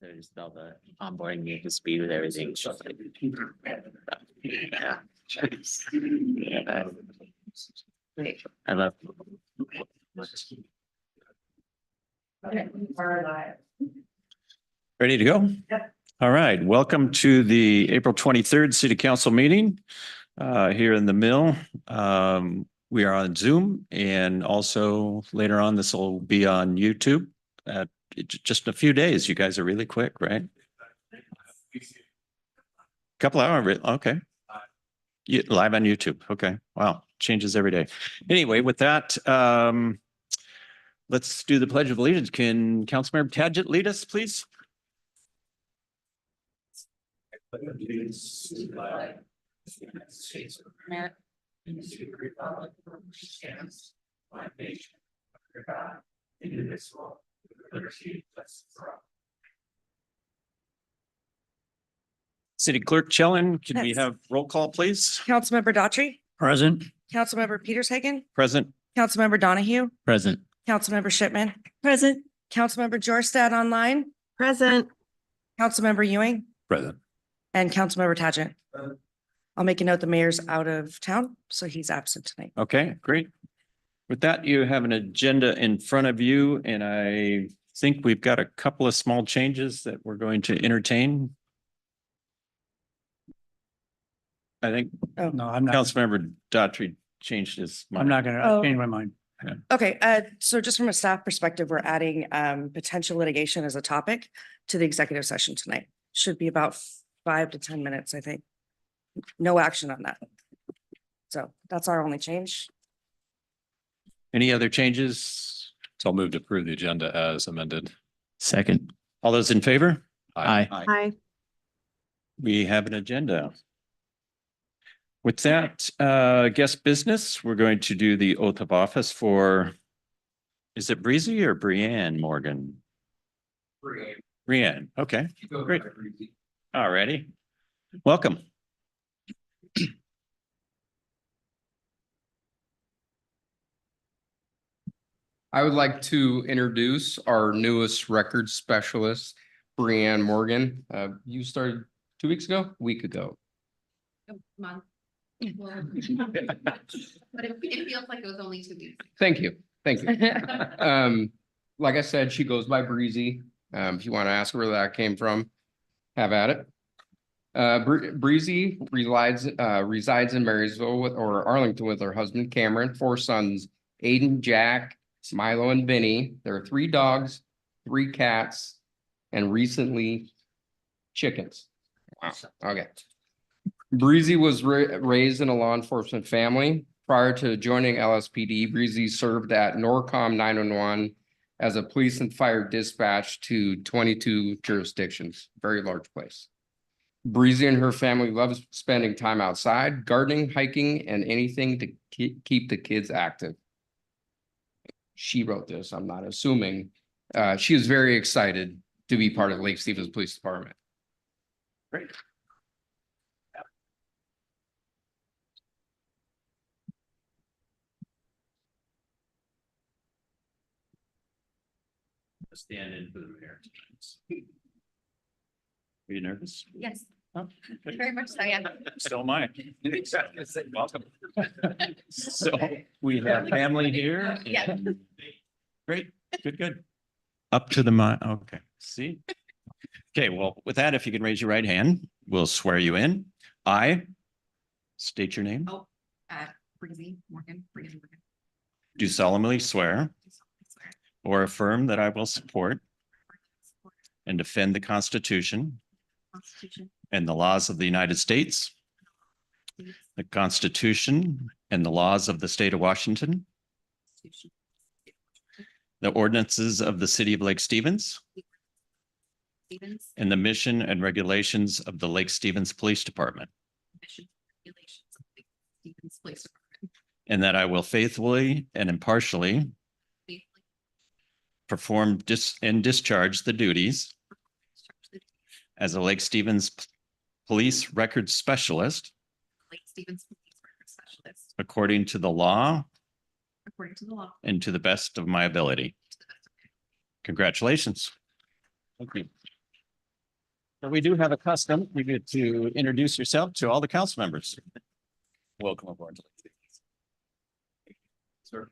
So just all the onboarding, you can speed with everything. It's just like, yeah. Yeah, I love. Okay, we're live. Ready to go? Yep. All right, welcome to the April 23rd City Council meeting here in the Mill. We are on Zoom and also later on, this will be on YouTube. Just a few days. You guys are really quick, right? Couple hours, okay. Live on YouTube, okay. Wow, changes every day. Anyway, with that, let's do the Pledge of Allegiance. Can Councilmember Tadgett lead us, please? City Clerk Chellen, can we Yes. have roll call, please? Councilmember Daughtry, Present. Councilmember Peters Hagen, Present. Councilmember Donahue, Present. Councilmember Shipman. Present. Councilmember Jorstad online, Present. Councilmember Ewing, Present. and Councilmember Tadgett. I'll make a note the mayor's out of town, so he's absent tonight. Okay, great. With that, you have an agenda in front of you, and I think we've got a couple of small changes that we're going to entertain. I think No, I'm not, Councilmember Daughtry changed his I'm mind. not gonna Oh. change my mind. Okay, so just from a staff perspective, we're adding potential litigation as a topic to the executive session tonight. Should be about 5 to 10 minutes, I think. No action on that. So that's our only change. Any other changes? So I'll move to approve the agenda as amended. Second. All those in favor? Aye. Hi. We have an agenda. With that, guest business, we're going to do the oath of office is it Breezy or Brianne Morgan? Brianne, okay, great. All righty. Welcome. I would like to introduce our newest record specialist, Brianne Morgan. You started 2 weeks ago, a week ago. Month. But it feels like it was only 2 weeks. Thank you, thank you. Like I said, she goes by Breezy. If you want to ask where that came from, have at it. Breezy resides in Marysville or Arlington with her husband Cameron, 4 sons, Aiden, Jack, Milo, and Vinny. There are 3 dogs, 3 cats, and recently chickens. Wow, okay. Breezy was raised in a law enforcement family. Prior to joining LSPD, Breezy served at Norcom 911 as a police and fire dispatch to 22 jurisdictions, very large place. Breezy and her family loves spending time outside, gardening, hiking, and anything to keep the kids active. She wrote this, I'm not assuming. She is very excited to be part of Lake Stevens Police Department. Great. Stand in for the mayor. Are you nervous? Yes, Oh, good. very much so, yeah. So am I. Welcome. So we have family here. Yeah. Great, good. Up to the okay, see? Okay, well, with that, if you can raise your right hand, we'll swear you in. I state your name, Oh, Breezy Morgan. do solemnly swear or affirm that I will support and defend the Constitution Constitution. and the laws of the United States, the Constitution and the laws of the state of Washington, the ordinances of the city of Lake Stevens, Stevens. and the mission and regulations of the Lake Stevens Police Department, Mission regulations of the Stevens Police Department. and that I will faithfully and impartially Faithfully perform and discharge the duties discharge the as a Lake Stevens Police Records Specialist Lake Stevens Police Record Specialist according to the law according to the law. and to the best of my ability. To the best of my ability. Congratulations. Thank you. But we do have a custom. You get to introduce yourself to all the council members. Welcome aboard. Sir.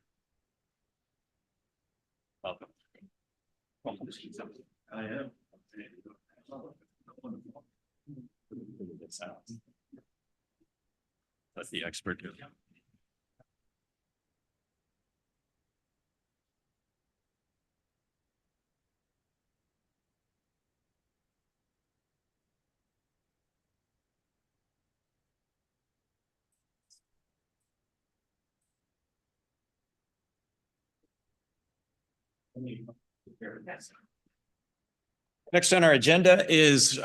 Welcome. I am. Let the expert do. Next on our agenda is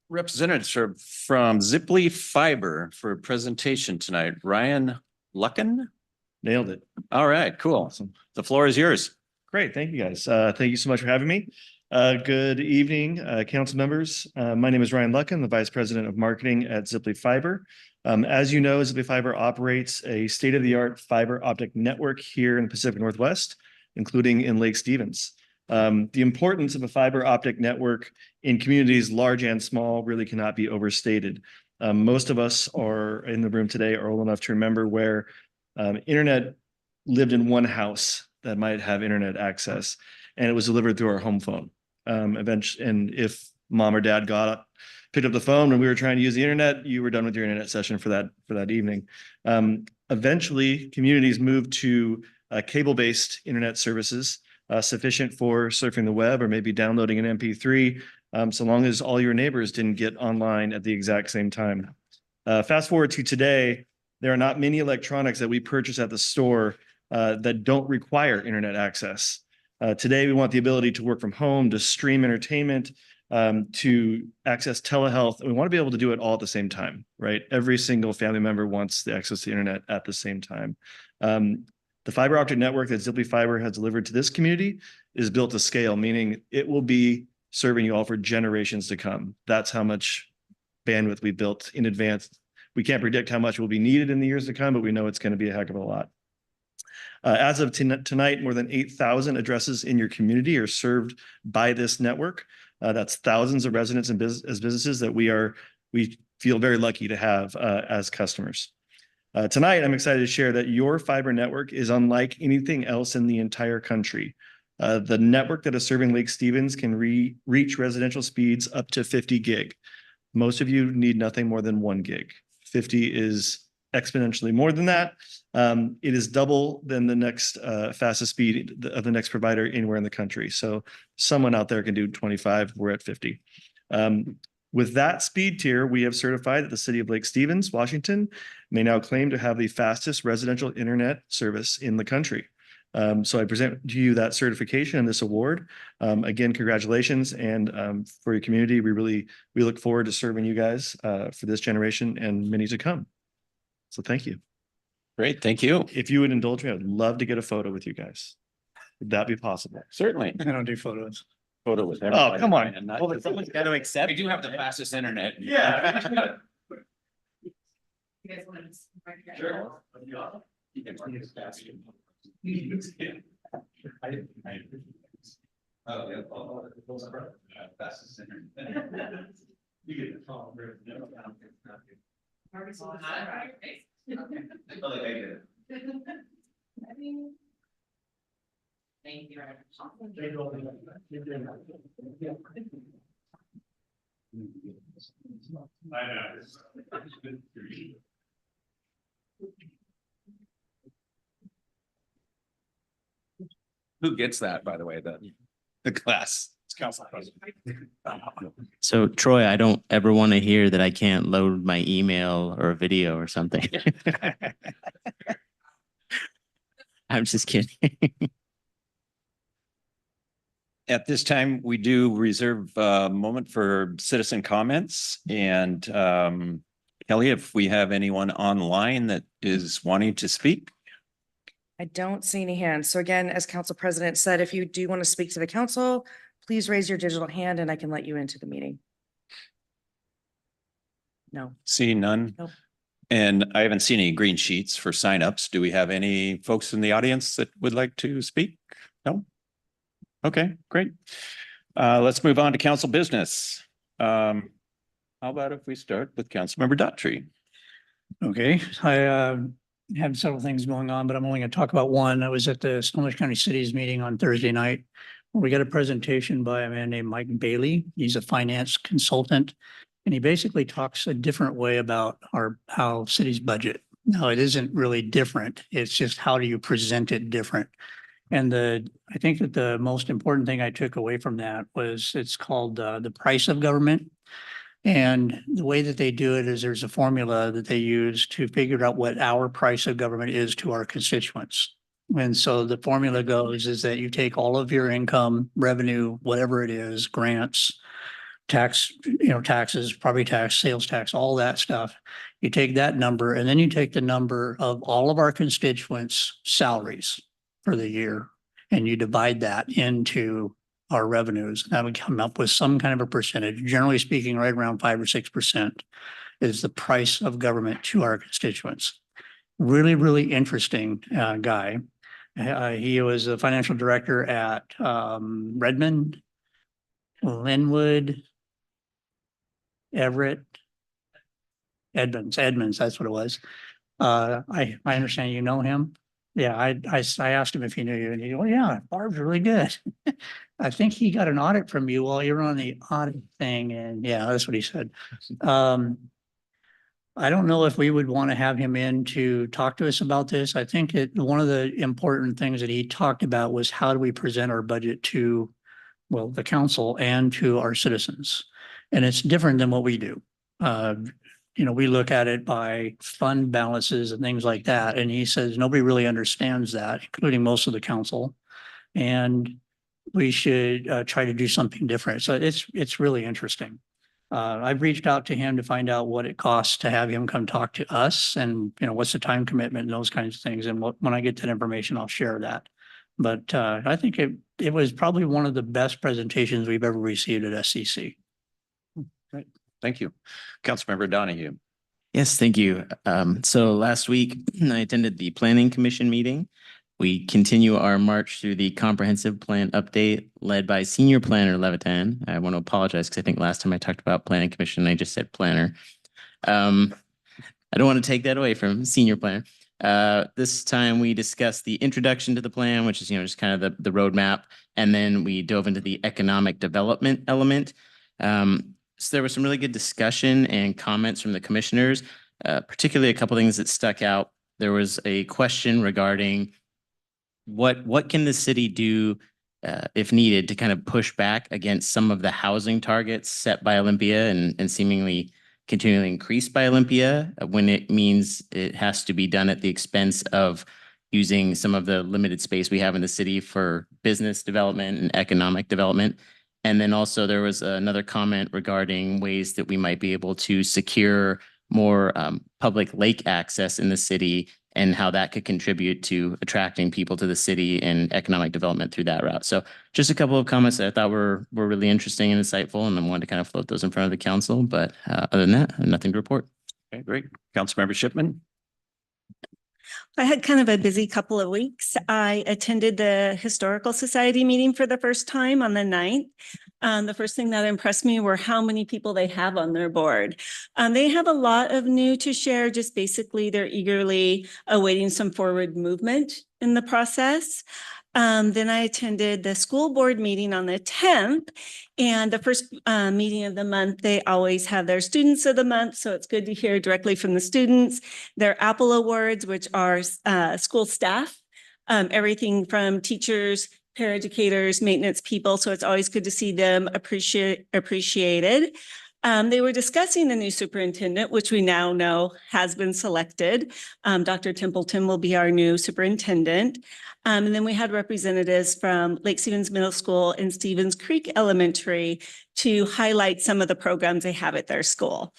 representatives from Ziply Fiber for a presentation tonight. Ryan Lucken. Nailed it. All right, cool. Awesome. The floor is yours. Great. Thank you, guys. Thank you so much for having me. Good evening, council members. My name is Ryan Lucken, the Vice President of Marketing at Ziply Fiber. As you know, Ziply Fiber operates a state-of-the-art fiber optic network here in the Pacific Northwest, including in Lake Stevens. The importance of a fiber optic network in communities large and small really cannot be overstated. Most of us are in the room today are old enough to remember where internet lived in one house that might have internet access, and it was delivered through our home phone. Eventually, and if mom or dad picked up the phone when we were trying to use the internet, you were done with your internet session for that evening. Eventually, communities moved to cable-based internet services sufficient for surfing the web or maybe downloading an MP3, so long as all your neighbors didn't get online at the exact same time. Fast forward to today, there are not many electronics that we purchase at the store that don't require internet access. Today, we want the ability to work from home, to stream entertainment, to access telehealth. And we want to be able to do it all at the same time, right? Every single family member wants the access to the internet at the same time. The fiber optic network that Ziply Fiber has delivered to this community is built to scale, meaning it will be serving you all for generations to come. That's how much bandwidth we built in advance. We can't predict how much will be needed in the years to come, but we know it's going to be a heck of a lot. As of tonight, more than 8,000 addresses in your community are served by this network. That's thousands of residents and businesses that we feel very lucky to have as customers. Tonight, I'm excited to share that your fiber network is unlike anything else in the entire country. The network that is serving Lake Stevens can reach residential speeds up to 50 gig. Most of you need nothing more than 1 gig. 50 is exponentially more than that. It is double than the next fastest speed of the next provider anywhere in the country. So someone out there can do 25, we're at 50. With that speed tier, we have certified that the city of Lake Stevens, Washington, may now claim to have the fastest residential internet service in the country. So I present to you that certification and this award. Again, congratulations. And for your community, we look forward to serving you guys for this generation and many to come. So thank you. Great, thank you. If you would indulge me, I'd love to get a photo with you guys. Would that be possible? Certainly. I don't do photos. Photo with Oh, everybody. come on. And not- Well, someone's got to accept. We do have the fastest internet. Yeah. You guys want to? Sure. Thank you. Who gets that, by the way, the class? It's council president. So Troy, I don't ever want to hear that I can't load my email or a video or something. I'm just kidding. At this time, we do reserve a moment for citizen comments. And Kelly, if we have anyone online that is wanting to speak. I don't see any hands. So again, as council president said, if you do want to speak to the council, please raise your digital hand and I can let you into the meeting. No. See none. Nope. And I haven't seen any green sheets for signups. Do we have any folks in the audience that would like to speak? No? Okay, great. Let's move on to council business. How about if we start with Councilmember Daughtry? Okay, I have several things going on, but I'm only gonna talk about one. I was at the Snohomish County Cities meeting on Thursday night. Where we got a presentation by a man named Mike Bailey. He's a finance consultant. And he basically talks a different way about how cities budget. Now, it isn't really different. It's just how do you present it different? And I think that the most important thing I took away from that was it's called the price of government. And the way that they do it is there's a formula that they use to figure out what our price of government is to our constituents. And so the formula goes is that you take all of your income, revenue, whatever it is, grants, tax, taxes, property tax, sales tax, all that stuff. You take that number and then you take the number of all of our constituents' salaries for the year and you divide that into our revenues. That would come up with some kind of a percentage, generally speaking, right around 5 or 6% is the price of government to our constituents. Really, really interesting guy. He was a financial director at Redmond, Linwood, Everett, Edmonds, that's what it was. I understand you know him. Yeah, I asked him if he knew you and he, well, yeah, Barb's really good. I think he got an audit from you while you were on the audit thing and yeah, that's what he said. I don't know if we would want to have him in to talk to us about this. I think one of the important things that he talked about was how do we present our budget to, well, the council and to our citizens. And it's different than what we do. We look at it by fund balances and things like that. And he says nobody really understands that, including most of the council. And we should try to do something different. So it's really interesting. I've reached out to him to find out what it costs to have him come talk to us and, what's the time commitment and those kinds of things. And when I get that information, I'll share that. But I think it was probably one of the best presentations we've ever received at SCC. Great. Thank you. Councilmember Donahue. Yes, thank you. So last week I attended the Planning Commission meeting. We continue our march through the comprehensive plan update led by Senior Planner Levitan. I want to apologize because I think last time I talked about Planning Commission, I just said planner. I don't want to take that away from Senior Planner. This time we discussed the introduction to the plan, which is, just kind of the roadmap. And then we dove into the economic development element. So there was some really good discussion and comments from the commissioners, particularly a couple things that stuck out. There was a question regarding what can the city do if needed to kind of push back against some of the housing targets set by Olympia and seemingly continually increased by Olympia when it means it has to be done at the expense of using some of the limited space we have in the city for business development and economic development. And then also there was another comment regarding ways that we might be able to secure more public lake access in the city and how that could contribute to attracting people to the city and economic development through that route. So just a couple of comments that I thought were really interesting and insightful, and I wanted to kind of float those in front of the council. But other than that, nothing to report. Okay, great. Councilmember Shipman. I had kind of a busy couple of weeks. I attended the Historical Society meeting for the first time on the 9th. The first thing that impressed me were how many people they have on their board. They have a lot of new to share, just basically they're eagerly awaiting some forward movement in the process. Then I attended the school board meeting on the 10th, and the first meeting of the month, they always have their students of the month. So it's good to hear directly from the students. Their Apple Awards, which are school staff, everything from teachers, paraeducators, maintenance people. So it's always good to see them appreciated. They were discussing the new superintendent, which we now know has been selected. Dr. Templeton will be our new superintendent. And then we had representatives from Lake Stevens Middle School and Stevens Creek Elementary to highlight some of the programs they have at their school.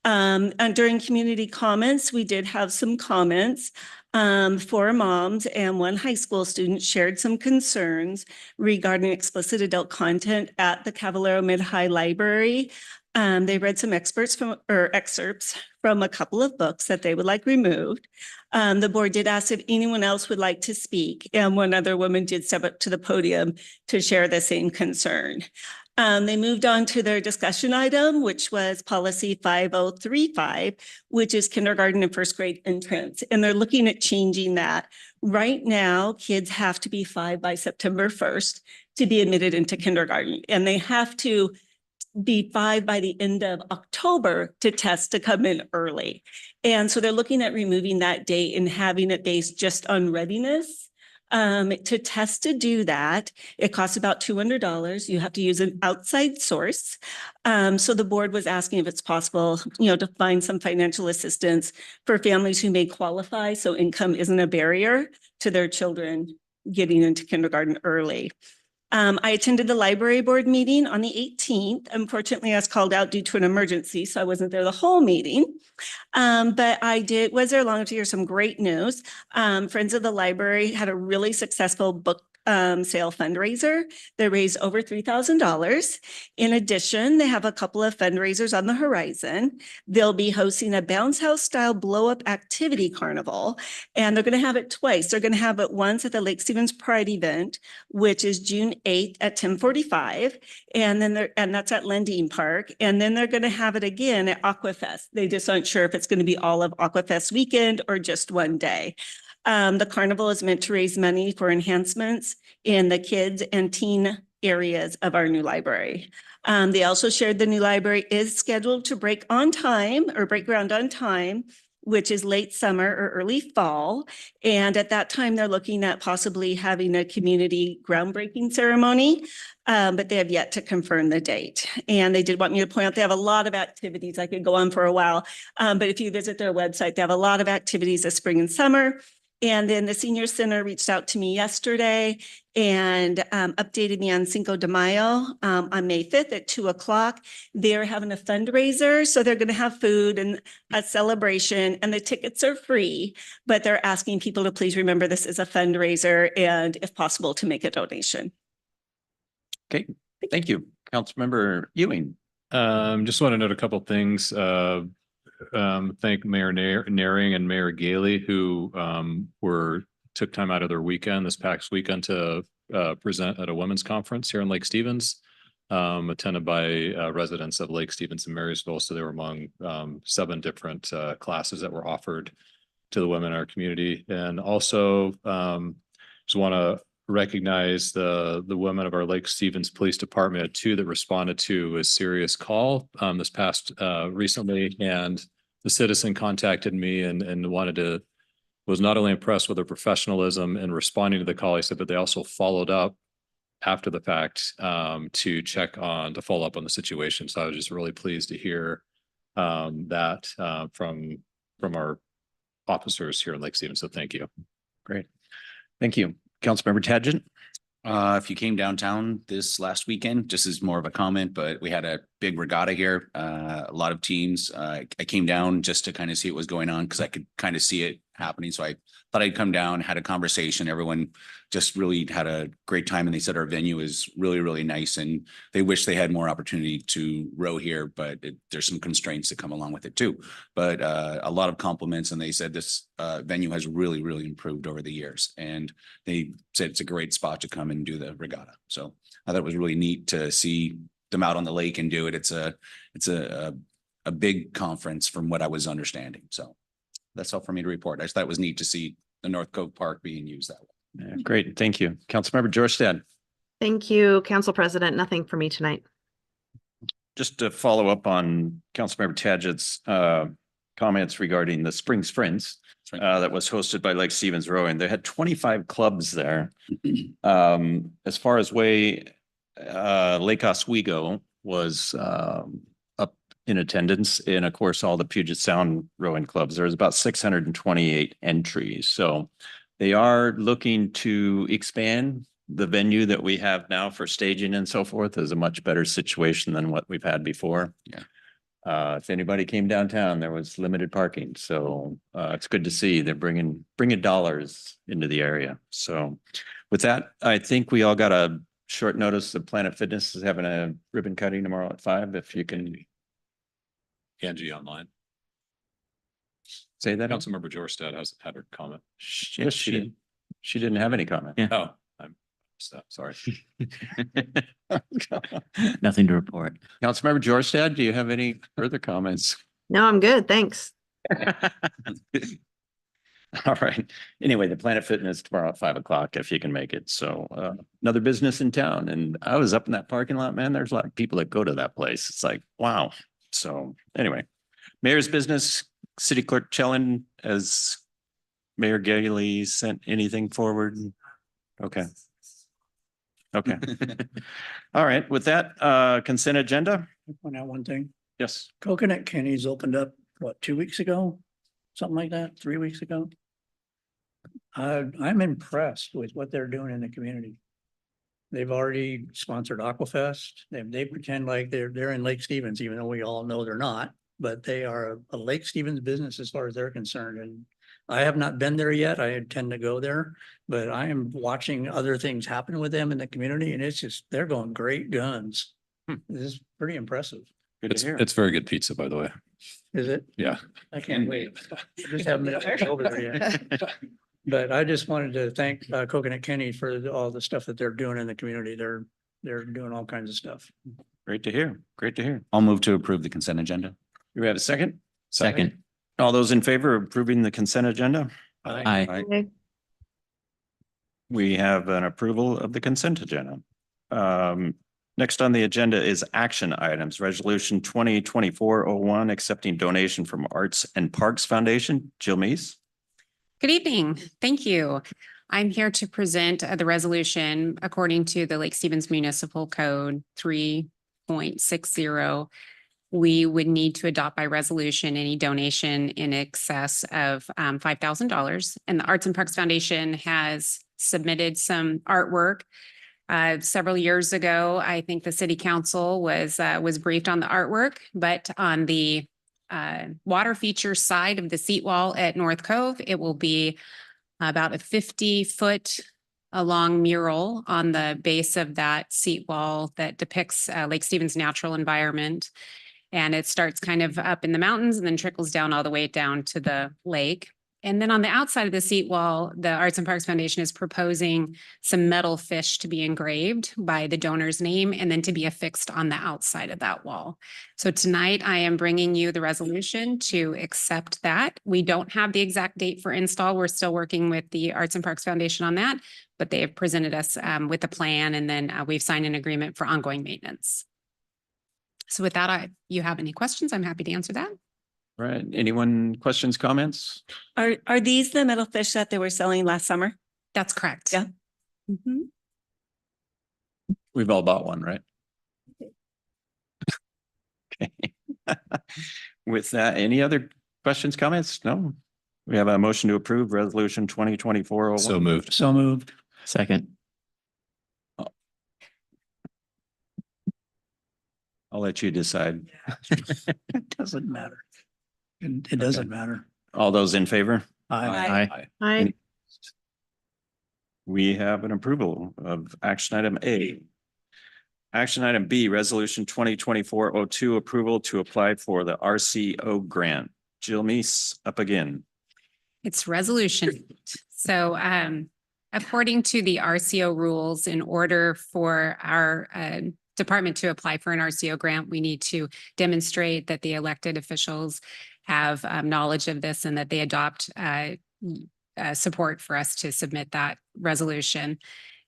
And during community comments, we did have some comments. 4 moms and 1 high school student shared some concerns regarding explicit adult content at the Cavallaro Mid-High Library. They read some excerpts from a couple of books that they would like removed. The board did ask if anyone else would like to speak, and one other woman did step up to the podium to share the same concern. They moved on to their discussion item, which was policy 5035, which is kindergarten and first grade entrance. And they're looking at changing that. Right now, kids have to be 5 by September 1st to be admitted into kindergarten. And they have to be 5 by the end of October to test to come in early. And so they're looking at removing that date and having it based just on readiness. To test to do that, it costs about $200. You have to use an outside source. So the board was asking if it's possible, to find some financial assistance for families who may qualify, so income isn't a barrier to their children getting into kindergarten early. I attended the library board meeting on the 18th. Unfortunately, I was called out due to an emergency, so I wasn't there the whole meeting. But was there long to hear some great news. Friends of the Library had a really successful book sale fundraiser. They raised over $3,000. In addition, they have a couple of fundraisers on the horizon. They'll be hosting a bounce house style blow up activity carnival, and they're going to have it twice. They're going to have it once at the Lake Stevens Pride event, which is June 8th at 10:45. And that's at Lending Park. And then they're going to have it again at Aquafest. They just aren't sure if it's going to be all of Aquafest weekend or just one day. The carnival is meant to raise money for enhancements in the kids and teen areas of our new library. They also shared the new library is scheduled to break ground on time, which is late summer or early fall. And at that time, they're looking at possibly having a community groundbreaking ceremony, but they have yet to confirm the date. And they did want me to point out they have a lot of activities. I could go on for a while, but if you visit their website, they have a lot of activities this spring and summer. And then the senior center reached out to me yesterday and updated me on Cinco de Mayo on May 5th at 2:00. They're having a fundraiser. So they're going to have food and a celebration, and the tickets are free, but they're asking people to please remember this is a fundraiser and if possible to make a donation. Okay, thank you. Councilmember Ewing. Just want to note a couple of things. Thank Mayor Naring and Mayor Gailey, who took time out of their weekend this past weekend to present at a women's conference here in Lake Stevens, attended by residents of Lake Stevens and Marysville. So they were among 7 different classes that were offered to the women in our community. And also just want to recognize the women of our Lake Stevens Police Department, 2 that responded to a serious call this past recently. And the citizen contacted me and was not only impressed with their professionalism in responding to the call, he said, but they also followed up after the fact to follow up on the situation. So I was just really pleased to hear that from our officers here in Lake Stevens. So thank you. Great. Thank you. Councilmember Tangent. If you came downtown this last weekend, just as more of a comment, but we had a big regatta here, a lot of teams. I came down just to kind of see what was going on because I could kind of see it happening. So I thought I'd come down, had a conversation. Everyone just really had a great time. And they said our venue is really, really nice. And they wish they had more opportunity to row here, but there's some constraints that come along with it too. But a lot of compliments. And they said this venue has really, really improved over the years. And they said it's a great spot to come and do the regatta. So I thought it was really neat to see them out on the lake and do it. It's a big conference from what I was understanding. So that's all for me to report. I just thought it was neat to see the North Cove Park being used that way. Yeah, great. Thank you. Councilmember Jorstad. Thank you, Council President. Nothing for me tonight. Just to follow up on Councilmember Tangent's comments regarding the Spring Sprints that was hosted by Lake Stevens Rowing. They had 25 clubs there. As far as Lake Oswego was up in attendance, and of course, all the Puget Sound rowing clubs. There was about 628 entries. So they are looking to expand the venue that we have now for staging and so forth is a much better situation than what we've had before. Yeah. If anybody came downtown, there was limited parking. So it's good to see they're bringing dollars into the area. So with that, I think we all got a short notice that Planet Fitness is having a ribbon cutting tomorrow at 5. If you can Angie online. say that. Councilmember Jorstad has had her comment. Yes, she didn't have any comment. Yeah. Oh, So, sorry. Nothing to report. Councilmember Georgestad, do you have any further comments? No, I'm good. Thanks. All right. Anyway, the Planet Fitness tomorrow at 5 o'clock, if you can make it. So another business in town. And I was up in that parking lot, man. There's a lot of people that go to that place. It's like, wow. So anyway, mayor's business, City Clerk Chellen, as Mayor Gailey sent anything forward? Okay. Okay. All right. With that, consent agenda? Point out one thing. Yes. Coconut Kenny's opened up, what, 2 weeks ago? Something like that, 3 weeks ago? I'm impressed with what they're doing in the community. They've already sponsored Aquafest. They pretend like they're in Lake Stevens, even though we all know they're not. But they are a Lake Stevens business as far as they're concerned. And I have not been there yet. I intend to go there, but I am watching other things happen with them in the community, and it's just, they're going great guns. This is pretty impressive. Good to hear. It's very good pizza, by the way. Is it? Yeah. I can't wait. I just haven't been over there yet. But I just wanted to thank Coconut Kenny for all the stuff that they're doing in the community. They're doing all kinds of stuff. Great to hear. Great to hear. I'll move to approve the consent agenda. Do we have a second? Second. All those in favor of approving the consent agenda? Aye. Okay. We have an approval of the consent agenda. Next on the agenda is action items, resolution 2024-01, accepting donation from Arts and Parks Foundation. Jill Meese. Good evening. Thank you. I'm here to present the resolution according to the Lake Stevens Municipal Code 3.60. We would need to adopt by resolution any donation in excess of $5,000. And the Arts and Parks Foundation has submitted some artwork. Several years ago, I think the city council was briefed on the artwork, but on the water feature side of the seat wall at North Cove, it will be about a 50-foot long mural on the base of that seat wall that depicts Lake Stevens' natural environment. And it starts kind of up in the mountains and then trickles down all the way down to the lake. And then on the outside of the seat wall, the Arts and Parks Foundation is proposing some metal fish to be engraved by the donor's name and then to be affixed on the outside of that wall. So tonight I am bringing you the resolution to accept that. We don't have the exact date for install. We're still working with the Arts and Parks Foundation on that, but they have presented us with a plan, and then we've signed an agreement for ongoing maintenance. So with that, you have any questions, I'm happy to answer that. Right. Anyone questions, comments? Are these the metal fish that they were selling last summer? That's correct. Yeah. Mhm. We've all bought one, right? Okay. With that, any other questions, comments? No? We have a motion to approve resolution 2024-01. So moved. So moved. Second. I'll let you decide. It doesn't matter. It doesn't matter. All those in favor? Aye. Hi. We have an approval of action item A. Action item B, resolution 2024-02, approval to apply for the RCO grant. Jill Meese, up again. It's resolution. So according to the RCO rules, in order for our department to apply for an RCO grant, we need to demonstrate that the elected officials have knowledge of this and that they adopt support for us to submit that resolution.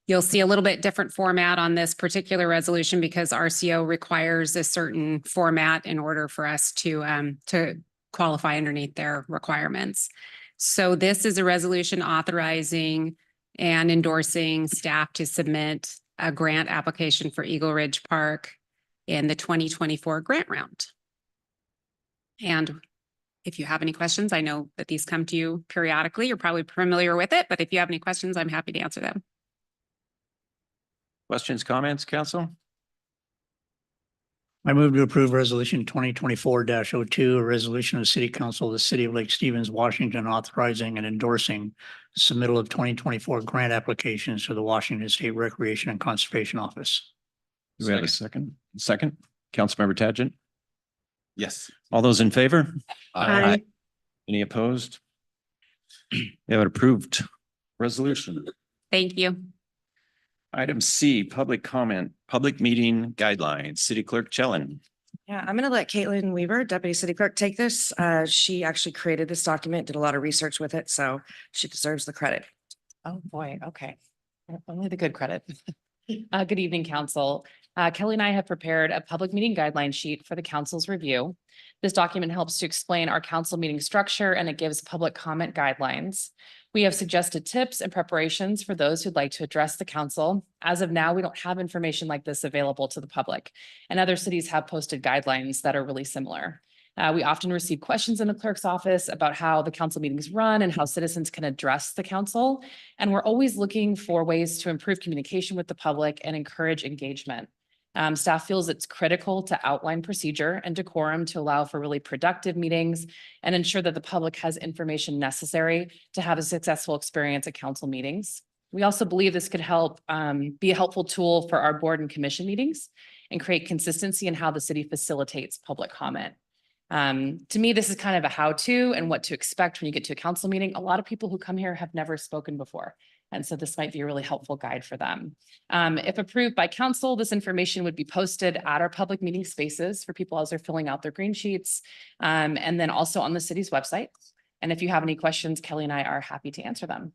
You'll see a little bit different format on this particular resolution because RCO requires a certain format in order for us to qualify underneath their requirements. So this is a resolution authorizing and endorsing staff to submit a grant application for Eagle Ridge Park in the 2024 grant round. And if you have any questions, I know that these come to you periodically. You're probably familiar with it, but if you have any questions, I'm happy to answer them. Questions, comments, council? I move to approve resolution 2024-02, a resolution of the City Council of the City of Lake Stevens, Washington, authorizing and endorsing the submittal of 2024 grant applications to the Washington State Recreation and Conservation Office. Do we have a second? Second, Councilmember Tangent. Yes. All those in favor? Aye. Any opposed? We have an approved resolution. Thank you. Item C, public comment, public meeting guidelines. City Clerk Chellen. Yeah, I'm going to let Caitlin Weaver, Deputy City Clerk, take this. She actually created this document, did a lot of research with it, so she deserves the credit. Oh, boy. Okay. Only the good credit. Good evening, council. Kelly and I have prepared a public meeting guideline sheet for the council's review. This document helps to explain our council meeting structure and it gives public comment guidelines. We have suggested tips and preparations for those who'd like to address the council. As of now, we don't have information like this available to the public, and other cities have posted guidelines that are really similar. We often receive questions in the clerk's office about how the council meetings run and how citizens can address the council. And we're always looking for ways to improve communication with the public and encourage engagement. Staff feels it's critical to outline procedure and decorum to allow for really productive meetings and ensure that the public has information necessary to have a successful experience at council meetings. We also believe this could help be a helpful tool for our board and commission meetings and create consistency in how the city facilitates public comment. To me, this is kind of a how-to and what to expect when you get to a council meeting. A lot of people who come here have never spoken before. And so this might be a really helpful guide for them. If approved by council, this information would be posted at our public meeting spaces for people as they're filling out their green sheets, and then also on the city's website. And if you have any questions, Kelly and I are happy to answer them.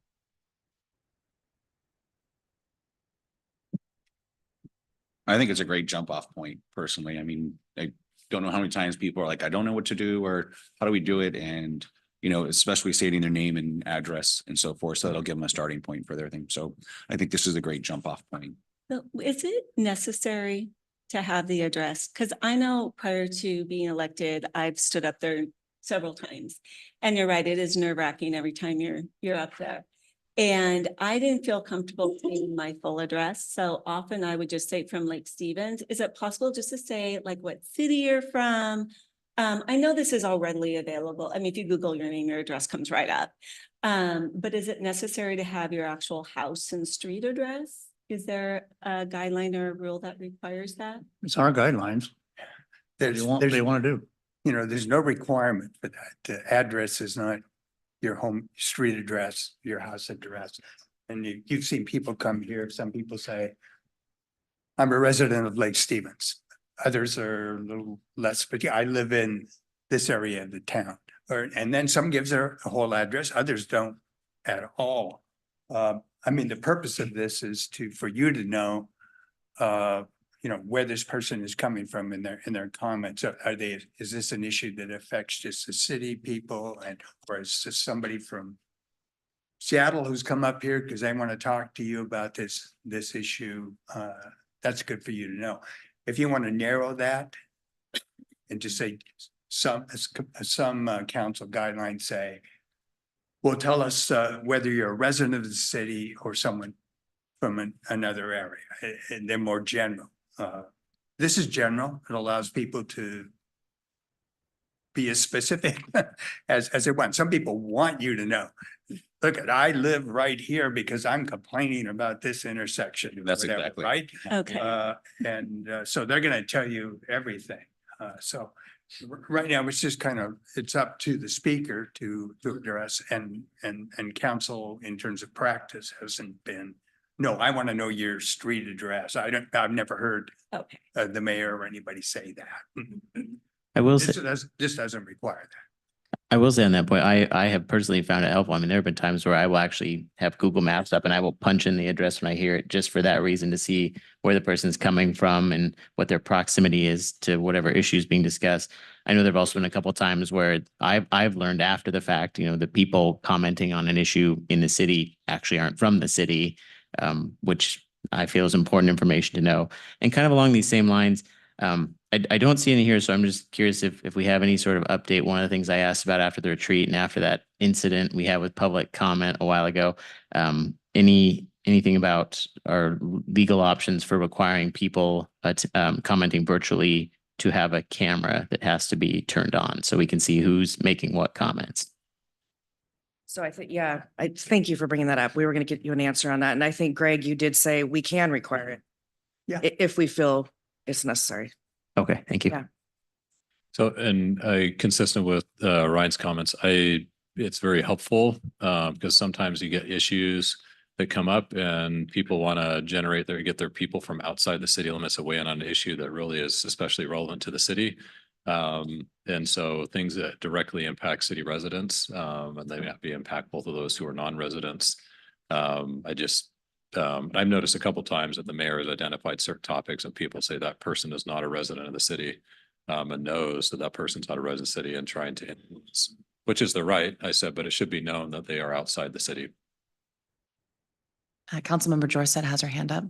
I think it's a great jump off point personally. I mean, I don't know how many times people are like, I don't know what to do, or how do we do it? And, you know, especially stating their name and address and so forth. So that'll give them a starting point for their thing. So I think this is a great jump off point. So is it necessary to have the address? Because I know prior to being elected, I've stood up there several times. And you're right, it is nerve-wracking every time you're up there. And I didn't feel comfortable saying my full address. So often I would just say from Lake Stevens. Is it possible just to say like what city you're from? I know this is all readily available. I mean, if you Google your name, your address comes right up. But is it necessary to have your actual house and street address? Is there a guideline or a rule that requires that? It's our guidelines. They want to do. You know, there's no requirement for that. The address is not your home street address, your house address. And you've seen people come here. Some people say, I'm a resident of Lake Stevens. Others are a little less, but yeah, I live in this area of the town. And then some gives their whole address, others don't at all. I mean, the purpose of this is for you to know, you know, where this person is coming from in their comments. Is this an issue that affects just the city people, or is this somebody from Seattle who's come up here because they want to talk to you about this issue? That's good for you to know. If you want to narrow that and just say some council guidelines say, well, tell us whether you're a resident of the city or someone from another area, and they're more general. This is general. It allows people to be as specific as they want. Some people want you to know, look, I live right here because I'm complaining about this intersection. That's whatever, exactly right. Okay. So they're going to tell you everything. So right now it's just it's up to the speaker to address, and council in terms of practice hasn't been, no, I want to know your street address. I've never heard Okay. the mayor or anybody say that. I will say, This doesn't require that. I will say on that point, I have personally found it helpful. I mean, there have been times where I will actually have Google Maps up and I will punch in the address when I hear it, just for that reason, to see where the person's coming from and what their proximity is to whatever issue is being discussed. I know there've also been a couple of times where I've learned after the fact, you know, the people commenting on an issue in the city actually aren't from the city, which I feel is important information to know. And kind of along these same lines, I don't see any here, so I'm just curious if we have any sort of update. One of the things I asked about after the retreat and after that incident we had with public comment a while ago, anything about our legal options for requiring people commenting virtually to have a camera that has to be turned on so we can see who's making what comments. So I think, yeah, I thank you for bringing that up. We were going to get you an answer on that. And I think, Greg, you did say we can require it. Yeah. If we feel it's necessary. Okay, thank you. Yeah. So, and consistent with Ryan's comments, it's very helpful because sometimes you get issues that come up and people want to get their people from outside the city limits to weigh in on an issue that really is especially relevant to the city. And so things that directly impact city residents, and they have to impact both of those who are non-residents. I've noticed a couple times that the mayor has identified certain topics and people say that person is not a resident of the city, and knows that that person's not a resident of the city and trying to influence, which is the right, I said, but it should be known that they are outside the city. Councilmember Jorset has her hand up.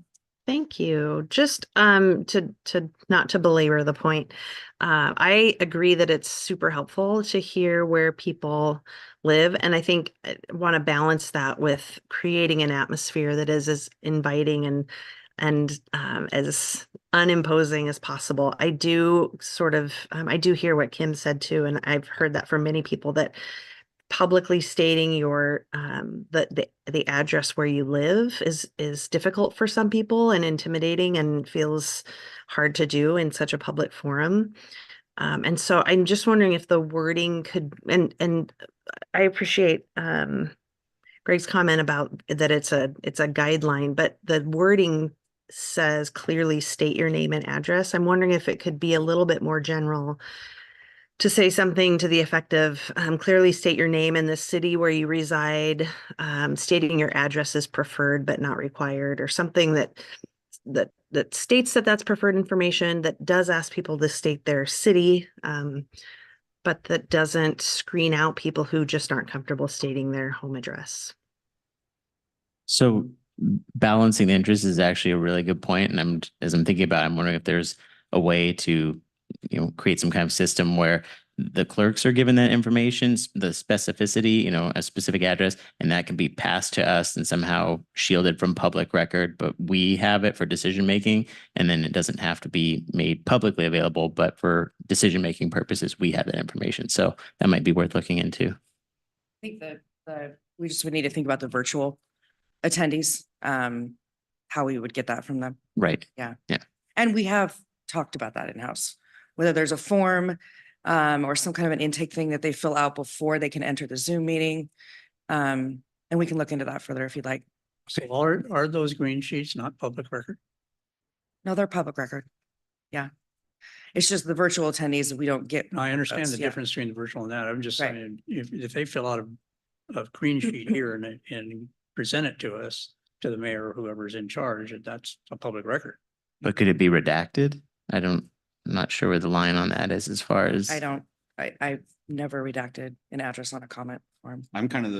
Thank you. Just to not to belabor the point, I agree that it's super helpful to hear where people live, and I think I want to balance that with creating an atmosphere that is as inviting and as unimposing as possible. I do I do hear what Kim said too, and I've heard that from many people, that publicly stating your the address where you live is difficult for some people and intimidating and feels hard to do in such a public forum. And so I'm just wondering if the wording could, and I appreciate Greg's comment about that it's a guideline, but the wording says clearly state your name and address. I'm wondering if it could be a little bit more general, to say something to the effect of clearly state your name and the city where you reside, stating your address is preferred but not required, or something that states that that's preferred information, that does ask people to state their city, but that doesn't screen out people who just aren't comfortable stating their home address. So balancing the interests is actually a really good point. And as I'm thinking about it, I'm wondering if there's a way to, create some kind of system where the clerks are given that information, the specificity, a specific address, and that can be passed to us and somehow shielded from public record, but we have it for decision-making. And then it doesn't have to be made publicly available, but for decision-making purposes, we have that information. So that might be worth looking into. I think that we just would need to think about the virtual attendees, how we would get that from them. Right. Yeah. Yeah. And we have talked about that in-house, whether there's a form or some kind of an intake thing that they fill out before they can enter the Zoom meeting. And we can look into that further if you'd like. So are those green sheets not public record? No, they're public record. Yeah. It's just the virtual attendees that we don't get. I understand the Yeah. difference between the virtual and that. I'm just Right. saying, if they fill out a green sheet here and present it to us, to the mayor or whoever's in charge, that's a public record. But could it be redacted? I'm not sure where the line on that is as far as. I've never redacted an address on a comment form. I'm kind of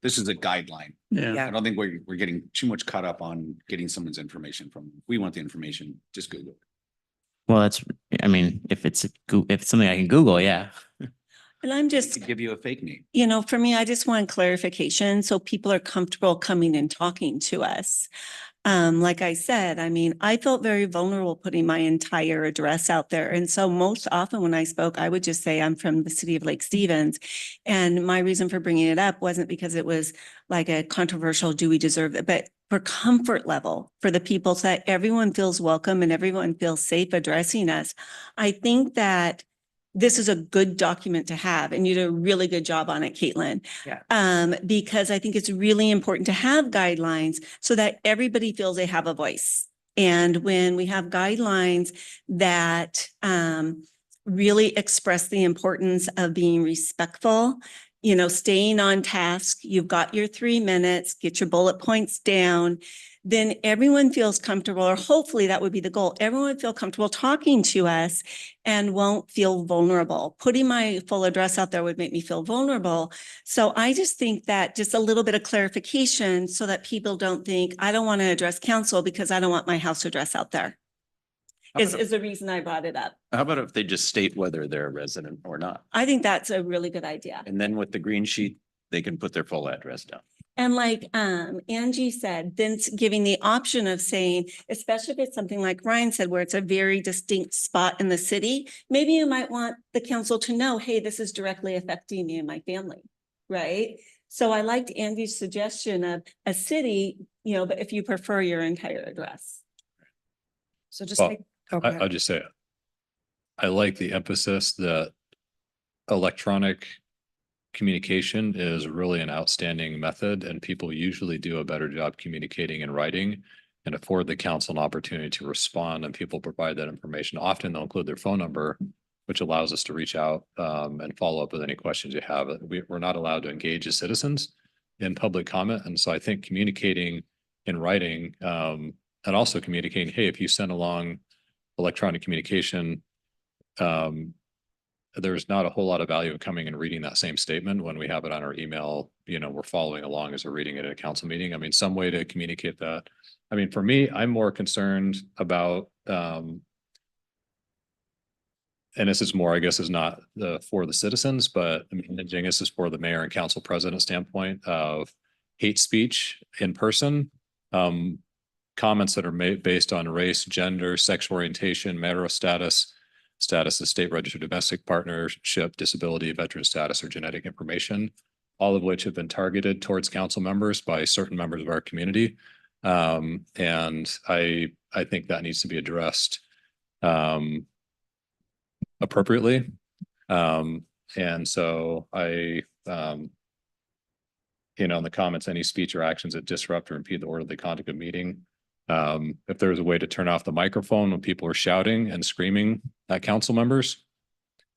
this is a guideline. Yeah. I don't think we're getting too much caught up on getting someone's information from, we want the information, just Google it. Well, if it's something I can Google, yeah. And I'm just, To give you a fake name. for me, I just want clarification so people are comfortable coming and talking to us. Like I said, I felt very vulnerable putting my entire address out there. And so most often when I spoke, I would just say I'm from the city of Lake Stevens. And my reason for bringing it up wasn't because it was like a controversial, do we deserve it? But for comfort level, for the people, so that everyone feels welcome and everyone feels safe addressing us. I think that this is a good document to have, and you did a really good job on it, Caitlin. Yeah. Because I think it's really important to have guidelines so that everybody feels they have a voice. And when we have guidelines that really express the importance of being respectful, staying on task, you've got your 3 minutes, get your bullet points down, then everyone feels comfortable, or hopefully that would be the goal. Everyone would feel comfortable talking to us and won't feel vulnerable. Putting my full address out there would make me feel vulnerable. So I just think that just a little bit of clarification so that people don't think, I don't want to address council because I don't want my house address out there. Is the reason I brought it up. How about if they just state whether they're a resident or not? I think that's a really good idea. And then with the green sheet, they can put their full address down. And like Angie said, then giving the option of saying, especially if it's something like Ryan said, where it's a very distinct spot in the city, maybe you might want the council to know, hey, this is directly affecting me and my family, right? So I liked Angie's suggestion of a city, but if you prefer your entire address. So just Well, like, okay. I'll just say, I like the emphasis that electronic communication is really an outstanding method, and people usually do a better job communicating in writing and afford the council an opportunity to respond, and people provide that information. Often they'll include their phone number, which allows us to reach out and follow up with any questions you have. We're not allowed to engage as citizens in public comment. And so I think communicating in writing and also communicating, hey, if you send along electronic communication, there's not a whole lot of value in coming and reading that same statement when we have it on our email. You know, we're following along as we're reading it at a council meeting. I mean, some way to communicate that. I mean, for me, I'm more concerned about, and this is more, I guess, is not for the citizens, but I mean, this is for the mayor and council president standpoint of hate speech in person. Comments that are made based on race, gender, sexual orientation, marital status of state registered domestic partnership, disability, veteran status, or genetic information, all of which have been targeted towards council members by certain members of our community. And I think that needs to be addressed appropriately. And so in the comments, any speech or actions that disrupt or impede the orderly conduct of meeting. If there's a way to turn off the microphone when people are shouting and screaming at council members,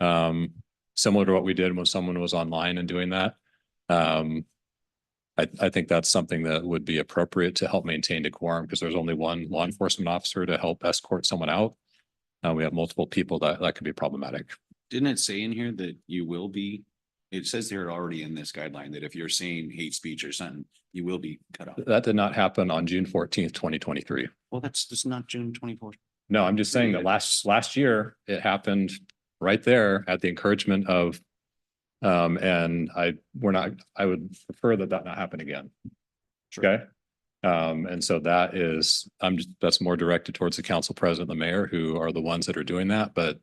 similar to what we did when someone was online and doing that. I think that's something that would be appropriate to help maintain decorum, because there's only one law enforcement officer to help escort someone out. We have multiple people that could be problematic. Didn't it say in here that you will be, it says here already in this guideline that if you're saying hate speech or something, you will be cut off. That did not happen on June 14th, 2023. Well, that's not June 24th. No, I'm just saying that last year it happened right there at the encouragement of, and I would prefer that not happen again. Sure. Okay. And so that's more directed towards the council president, the mayor, who are the ones that are doing that. But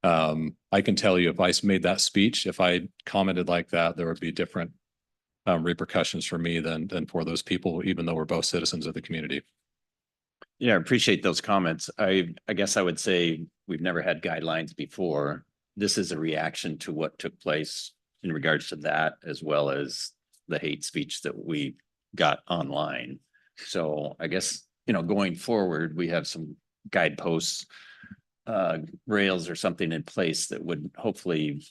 I can tell you, if I made that speech, if I commented like that, there would be different repercussions for me than for those people, even though we're both citizens of the community. Yeah, I appreciate those comments. I guess I would say we've never had guidelines before. This is a reaction to what took place in regards to that, as well as the hate speech that we got online. So I guess, going forward, we have some guideposts, rails or something in place that would hopefully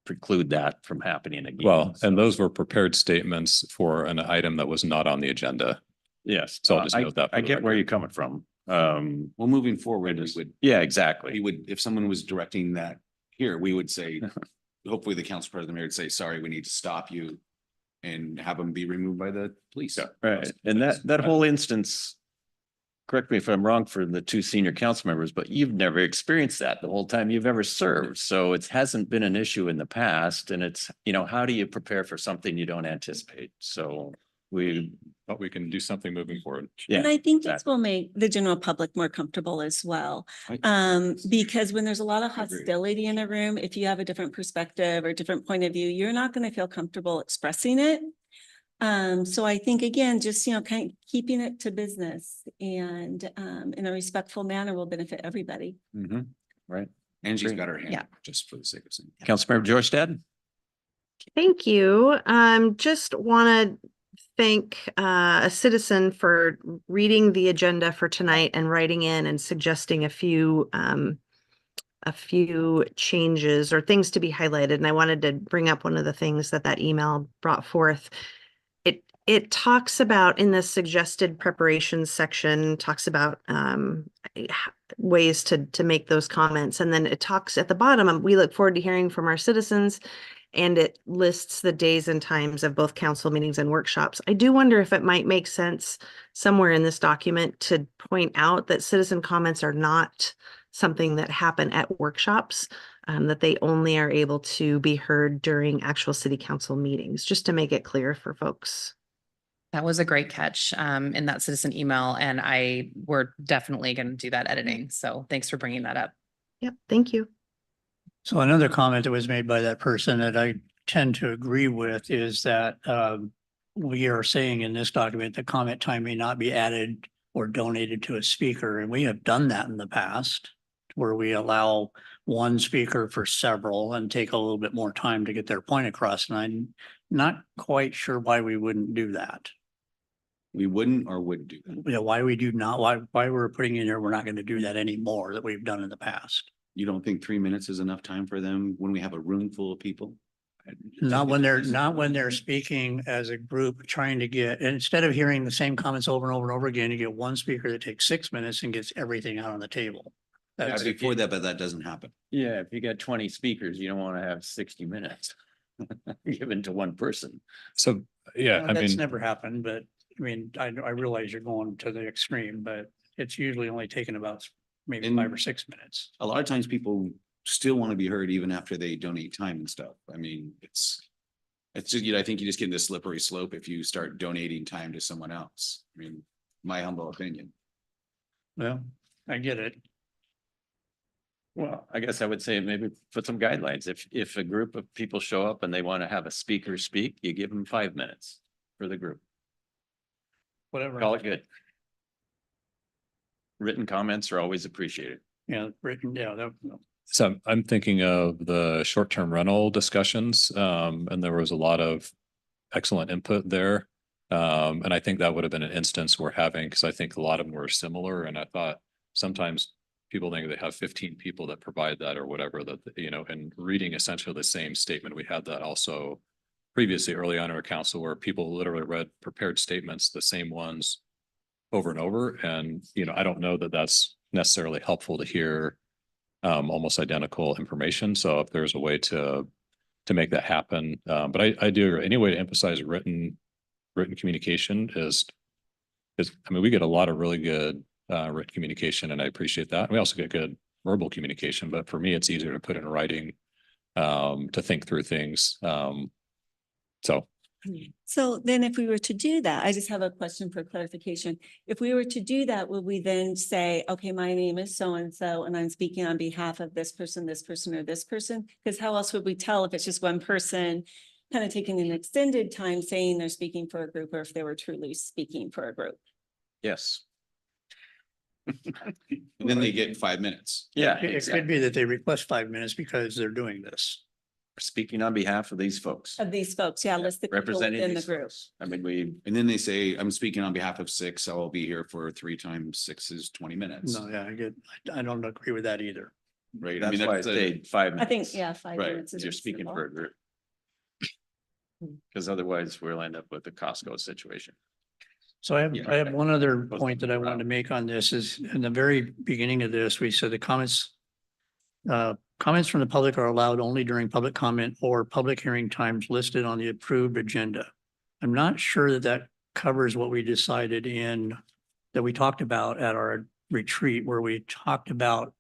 preclude that from happening again. Well, and those were prepared statements for an item that was not on the agenda. Yes. So I'll just note that. I get where you're coming from. Well, moving forward, Yeah, exactly. if someone was directing that here, we would say, hopefully the council president would say, sorry, we need to stop you and have them be removed by the police. Yeah, right. And that whole instance, correct me if I'm wrong, for the two senior council members, but you've never experienced that the whole time you've ever served. So it hasn't been an issue in the past. And it's, how do you prepare for something you don't anticipate? So but we can do something moving forward. yeah. And I think this will make the general public more comfortable as well. Because when there's a lot of hostility in a room, if you have a different perspective or different point of view, you're not going to feel comfortable expressing it. So I think, again, just, kind of keeping it to business and in a respectful manner will benefit everybody. Right. Angie's got her hand Yeah. up, just for the sake of saying. Councilmember Georgestad? Thank you. Just want to thank a citizen for reading the agenda for tonight and writing in and suggesting a few changes or things to be highlighted. And I wanted to bring up one of the things that email brought forth. It talks about, in the suggested preparations section, talks about ways to make those comments. And then it talks at the bottom, we look forward to hearing from our citizens, and it lists the days and times of both council meetings and workshops. I do wonder if it might make sense somewhere in this document to point out that citizen comments are not something that happen at workshops, that they only are able to be heard during actual city council meetings, just to make it clear for folks. That was a great catch in that citizen email, and we're definitely going to do that editing. So thanks for bringing that up. Yep, thank you. So another comment that was made by that person that I tend to agree with is that we are saying in this document that comment time may not be added or donated to a speaker, and we have done that in the past. where we allow one speaker for several and take a little bit more time to get their point across. And I'm not quite sure why we wouldn't do that. We wouldn't or would do that. You know, why we do not, why we're putting in there, we're not going to do that anymore that we've done in the past. You don't think 3 minutes is enough time for them when we have a room full of people? Not when they're speaking as a group, trying to get, instead of hearing the same comments over and over and over again, you get one speaker that takes 6 minutes and gets everything out on the table. That's Before that, but that doesn't happen. Yeah, if you got 20 speakers, you don't want to have 60 minutes given to one person. So, yeah, I That's mean, never happened, but I mean, I realize you're going to the extreme, but it's usually only taken about maybe And- 5 or 6 minutes. A lot of times people still want to be heard even after they donate time and stuff. I mean, it's just, I think you just get in this slippery slope if you start donating time to someone else. I mean, my humble opinion. Well, I get it. Well, I guess I would say maybe put some guidelines. If a group of people show up and they want to have a speaker speak, you give them 5 minutes for the group. Whatever. Call it good. Written comments are always appreciated. Yeah, written, yeah, that, so I'm thinking of the short-term rental discussions, and there was a lot of excellent input there. And I think that would have been an instance we're having, because I think a lot of them were similar, and I thought sometimes people think they have 15 people that provide that or whatever, that, you know, and reading essentially the same statement. We had that also previously early on in our council where people literally read prepared statements, the same ones over and over. And, you know, I don't know that that's necessarily helpful to hear almost identical information. So if there's a way to make that happen, but I do agree. Any way to emphasize written communication is, I mean, we get a lot of really good written communication, and I appreciate that. We also get good verbal communication, but for me, it's easier to put in writing to think through things. So then if we were to do that, I just have a question for clarification. If we were to do that, would we then say, okay, my name is so-and-so, and I'm speaking on behalf of this person, or this person? Because how else would we tell if it's just one person kind of taking an extended time saying they're speaking for a group, or if they were truly speaking for a group? Yes. And then they get 5 minutes. Yeah. it could be that they request 5 minutes because they're doing this. Speaking on behalf of these folks. Of these folks, yeah, list the people Representing in the these group. folks. I mean, we, And then they say, I'm speaking on behalf of 6. I will be here for 3 times 6 is 20 minutes. No, yeah, I don't agree with that either. Right. I that's mean, why I that's stayed 5 minutes. I think, yeah, 5 Right, minutes is you're speaking reasonable. for a group. Because otherwise we'll end up with the Costco situation. So I Yeah. have one other point that I wanted to make on this is in the very beginning of this, we said the comments from the public are allowed only during public comment or public hearing times listed on the approved agenda. I'm not sure that that covers what we decided that we talked about at our retreat, where we talked about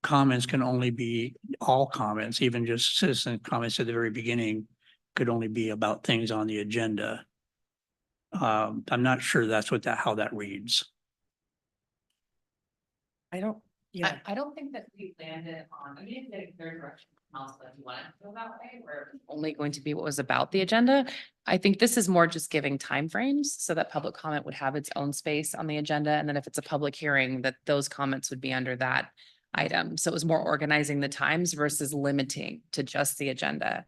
comments can only be all comments, even just citizen comments at the very beginning could only be about things on the agenda. I'm not sure that's how that reads. I don't, yeah. I don't think that we landed on, I mean, if there's direction from council, if you want it to go that way, or only going to be what was about the agenda. I think this is more just giving timeframes so that public comment would have its own space on the agenda. And then if it's a public hearing, that those comments would be under that item. So it was more organizing the times versus limiting to just the agenda.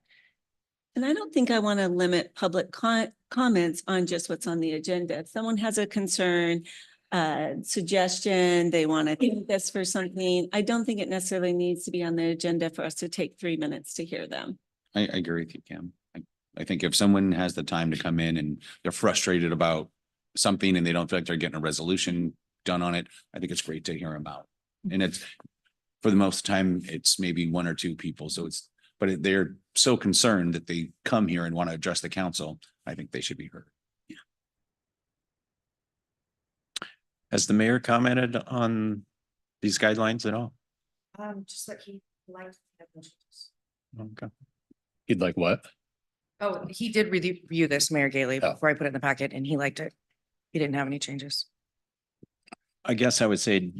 And I don't think I want to limit public comments on just what's on the agenda. If someone has a concern, suggestion, they want to think this for something, I don't think it necessarily needs to be on the agenda for us to take 3 minutes to hear them. I agree with you, Cam. I think if someone has the time to come in and they're frustrated about something and they don't feel like they're getting a resolution done on it, I think it's great to hear them out. And it's, for the most time, it's maybe 1 or 2 people. So but they're so concerned that they come here and want to address the council. I think they should be heard. Has the mayor commented on these guidelines at all? Just that he liked. Okay. He'd like what? Oh, he did review this, Mayor Gailey, Oh. before I put it in the packet, and he liked it. He didn't have any changes. I guess I would say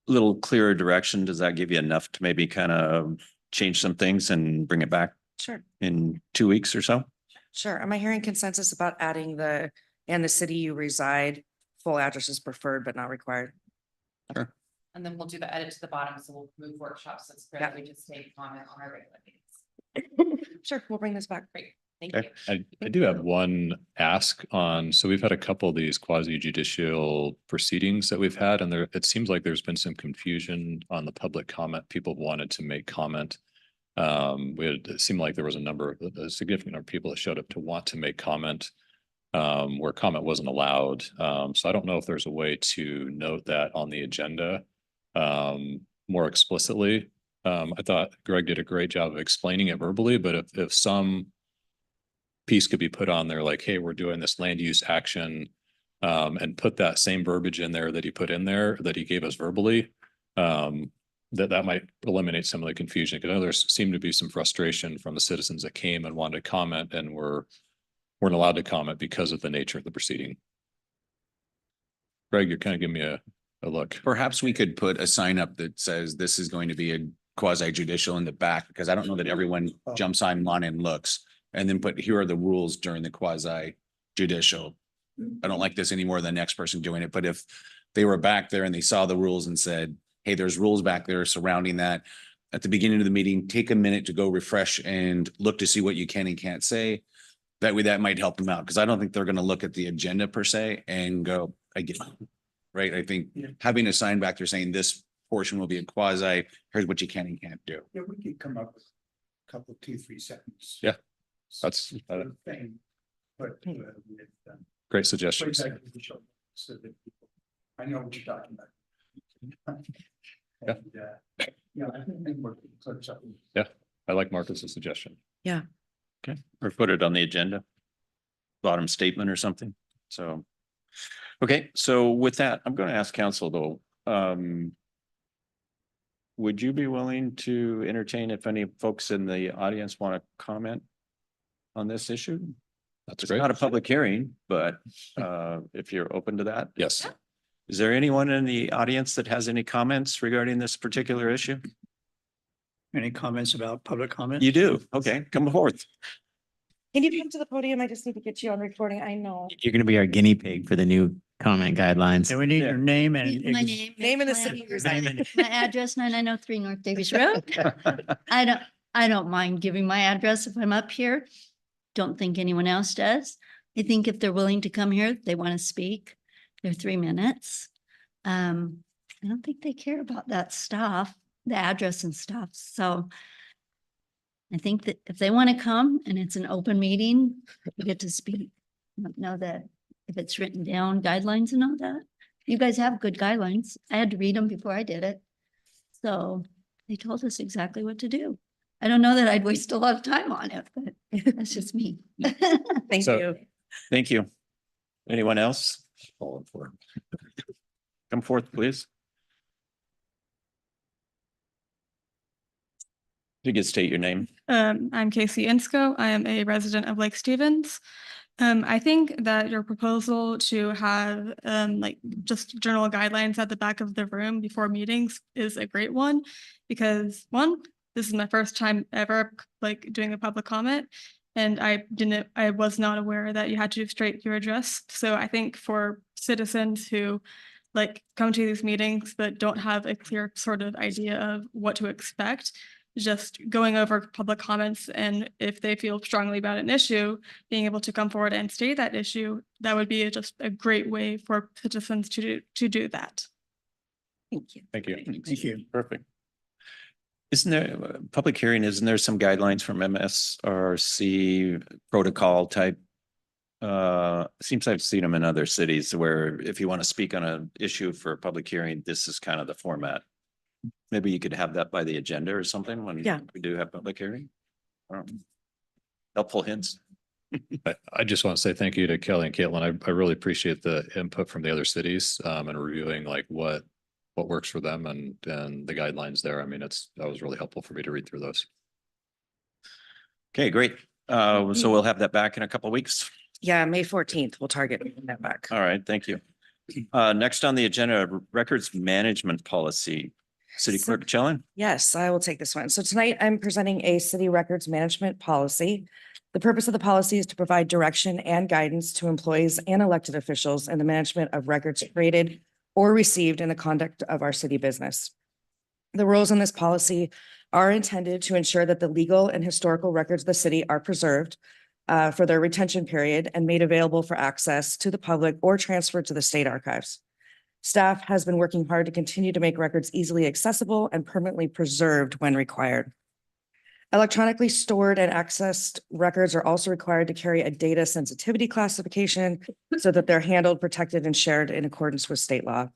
little clearer direction. Does that give you enough to maybe kind of change some things and bring it back Sure, in 2 weeks or so? sure. Am I hearing consensus about adding and the city you reside, full address is preferred but not required? Sure. And then we'll do the edit to the bottom, so we'll move workshops, so it's great, Yeah. we just take comment on our regular meetings. Sure, we'll bring this back. Great, thank Okay. you. I do have one ask on, so we've had a couple of these quasi judicial proceedings that we've had, and there, it seems like there's been some confusion on the public comment. People wanted to make comment. It seemed like there was a significant number of people that showed up to want to make comment, where comment wasn't allowed. So I don't know if there's a way to note that on the agenda, more explicitly. I thought Greg did a great job of explaining it verbally, but if some piece could be put on there, like, hey, we're doing this land use action, and put that same verbiage in there that he put in there, that he gave us verbally, that might eliminate some of the confusion. Because I know there seemed to be some frustration from the citizens that came and wanted to comment and weren't allowed to comment because of the nature of the proceeding. Greg, you're kind of giving me a look. Perhaps we could put a sign up that says this is going to be a quasi judicial in the back, because I don't know that everyone jumps on and looks, and then put, here are the rules during the quasi judicial. I don't like this any more than the next person doing it, but if they were back there and they saw the rules and said, hey, there's rules back there surrounding that, at the beginning of the meeting, take a minute to go refresh and look to see what you can and can't say. That way, that might help them out, because I don't think they're going to look at the agenda per se and go, I get it. Right? I think having a sign back there saying this portion will be a quasi, here's what you can and can't do. Yeah, we could come up with a couple, 2-3 seconds. Yeah. That's Thing, but with, great suggestions. so that people, I know what you're talking about. Yeah. And, yeah, I think we're close up. I like Marcus's suggestion. Okay, or put it on the agenda. Bottom statement or something, so. Okay, so with that, I'm going to ask council though. Would you be willing to entertain if any folks in the audience want to comment on this issue? That's It's great. not a public hearing, but if you're open to that. Yes. Is there anyone in the audience that has any comments regarding this particular issue? Any comments about public comment? You do? Okay, come forth. Can you come to the podium? I just need to get you on recording. I know. You're gonna be our guinea pig for the new comment guidelines. And we need your name and. My name. Name and the my city you're address- residing. My address, 9903 North Davies Road. I don't mind giving my address if I'm up here. Don't think anyone else does. I think if they're willing to come here, they want to speak, they're 3 minutes. I don't think they care about that stuff, the address and stuff. So I think that if they want to come and it's an open meeting, you get to speak. I don't know that if it's written down guidelines and all that. You guys have good guidelines. I had to read them before I did it. So they told us exactly what to do. I don't know that I'd waste a lot of time on it, but that's just me. Thank So- you. Thank you. Anyone else? Come forth, please. You can state your name. I'm Casey Insco. I am a resident of Lake Stevens. I think that your proposal to have like just general guidelines at the back of the room before meetings is a great one. Because one, this is my first time ever like doing a public comment. And I was not aware that you had to straight your address. So I think for citizens who like come to these meetings but don't have a clear sort of idea of what to expect, just going over public comments, and if they feel strongly about an issue, being able to come forward and state that issue, that would be just a great way for citizens to do that. Thank you. Thank you. Thank you. Perfect. Isn't there, public hearing, isn't there some guidelines from MSRC protocol type? Seems I've seen them in other cities where if you want to speak on an issue for a public hearing, this is kind of the format. Maybe you could have that by the agenda or something when Yeah. we do have public hearing. Helpful hints. I just want to say thank you to Kelly and Caitlin. I really appreciate the input from the other cities, and reviewing like what works for them and the guidelines there. I mean, that was really helpful for me to read through those. Okay, great. So we'll have that back in a couple of weeks. Yeah, May 14th, we'll target that back. All right, thank you. Next on the agenda, records management policy. City So- Clerk Chellen? Yes, I will take this one. So tonight I'm presenting a city records management policy. The purpose of the policy is to provide direction and guidance to employees and elected officials in the management of records created or received in the conduct of our city business. The rules in this policy are intended to ensure that the legal and historical records of the city are preserved for their retention period and made available for access to the public or transferred to the state archives. Staff has been working hard to continue to make records easily accessible and permanently preserved when required. Electronically stored and accessed records are also required to carry a data sensitivity classification so that they're handled, protected, and shared in accordance with state law.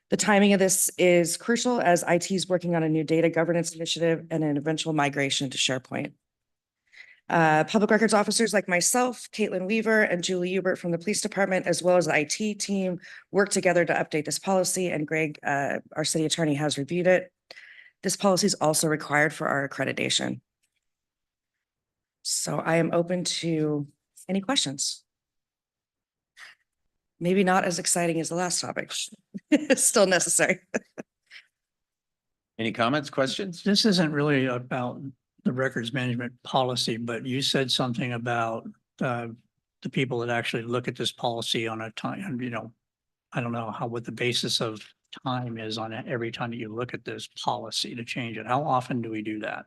The timing of this is crucial as IT is working on a new data governance initiative and an eventual migration to SharePoint. Public records officers like myself, Caitlin Weaver, and Julie Hubert from the police department, as well as the IT team, work together to update this policy, and Greg, our city attorney, has reviewed it. This policy is also required for our accreditation. So I am open to any questions. Maybe not as exciting as the last topic. It's still necessary. Any comments, questions? This isn't really about the records management policy, but you said something about the people that actually look at this policy on a time, you know, I don't know what the basis of time is on it every time that you look at this policy to change it. How often do we do that?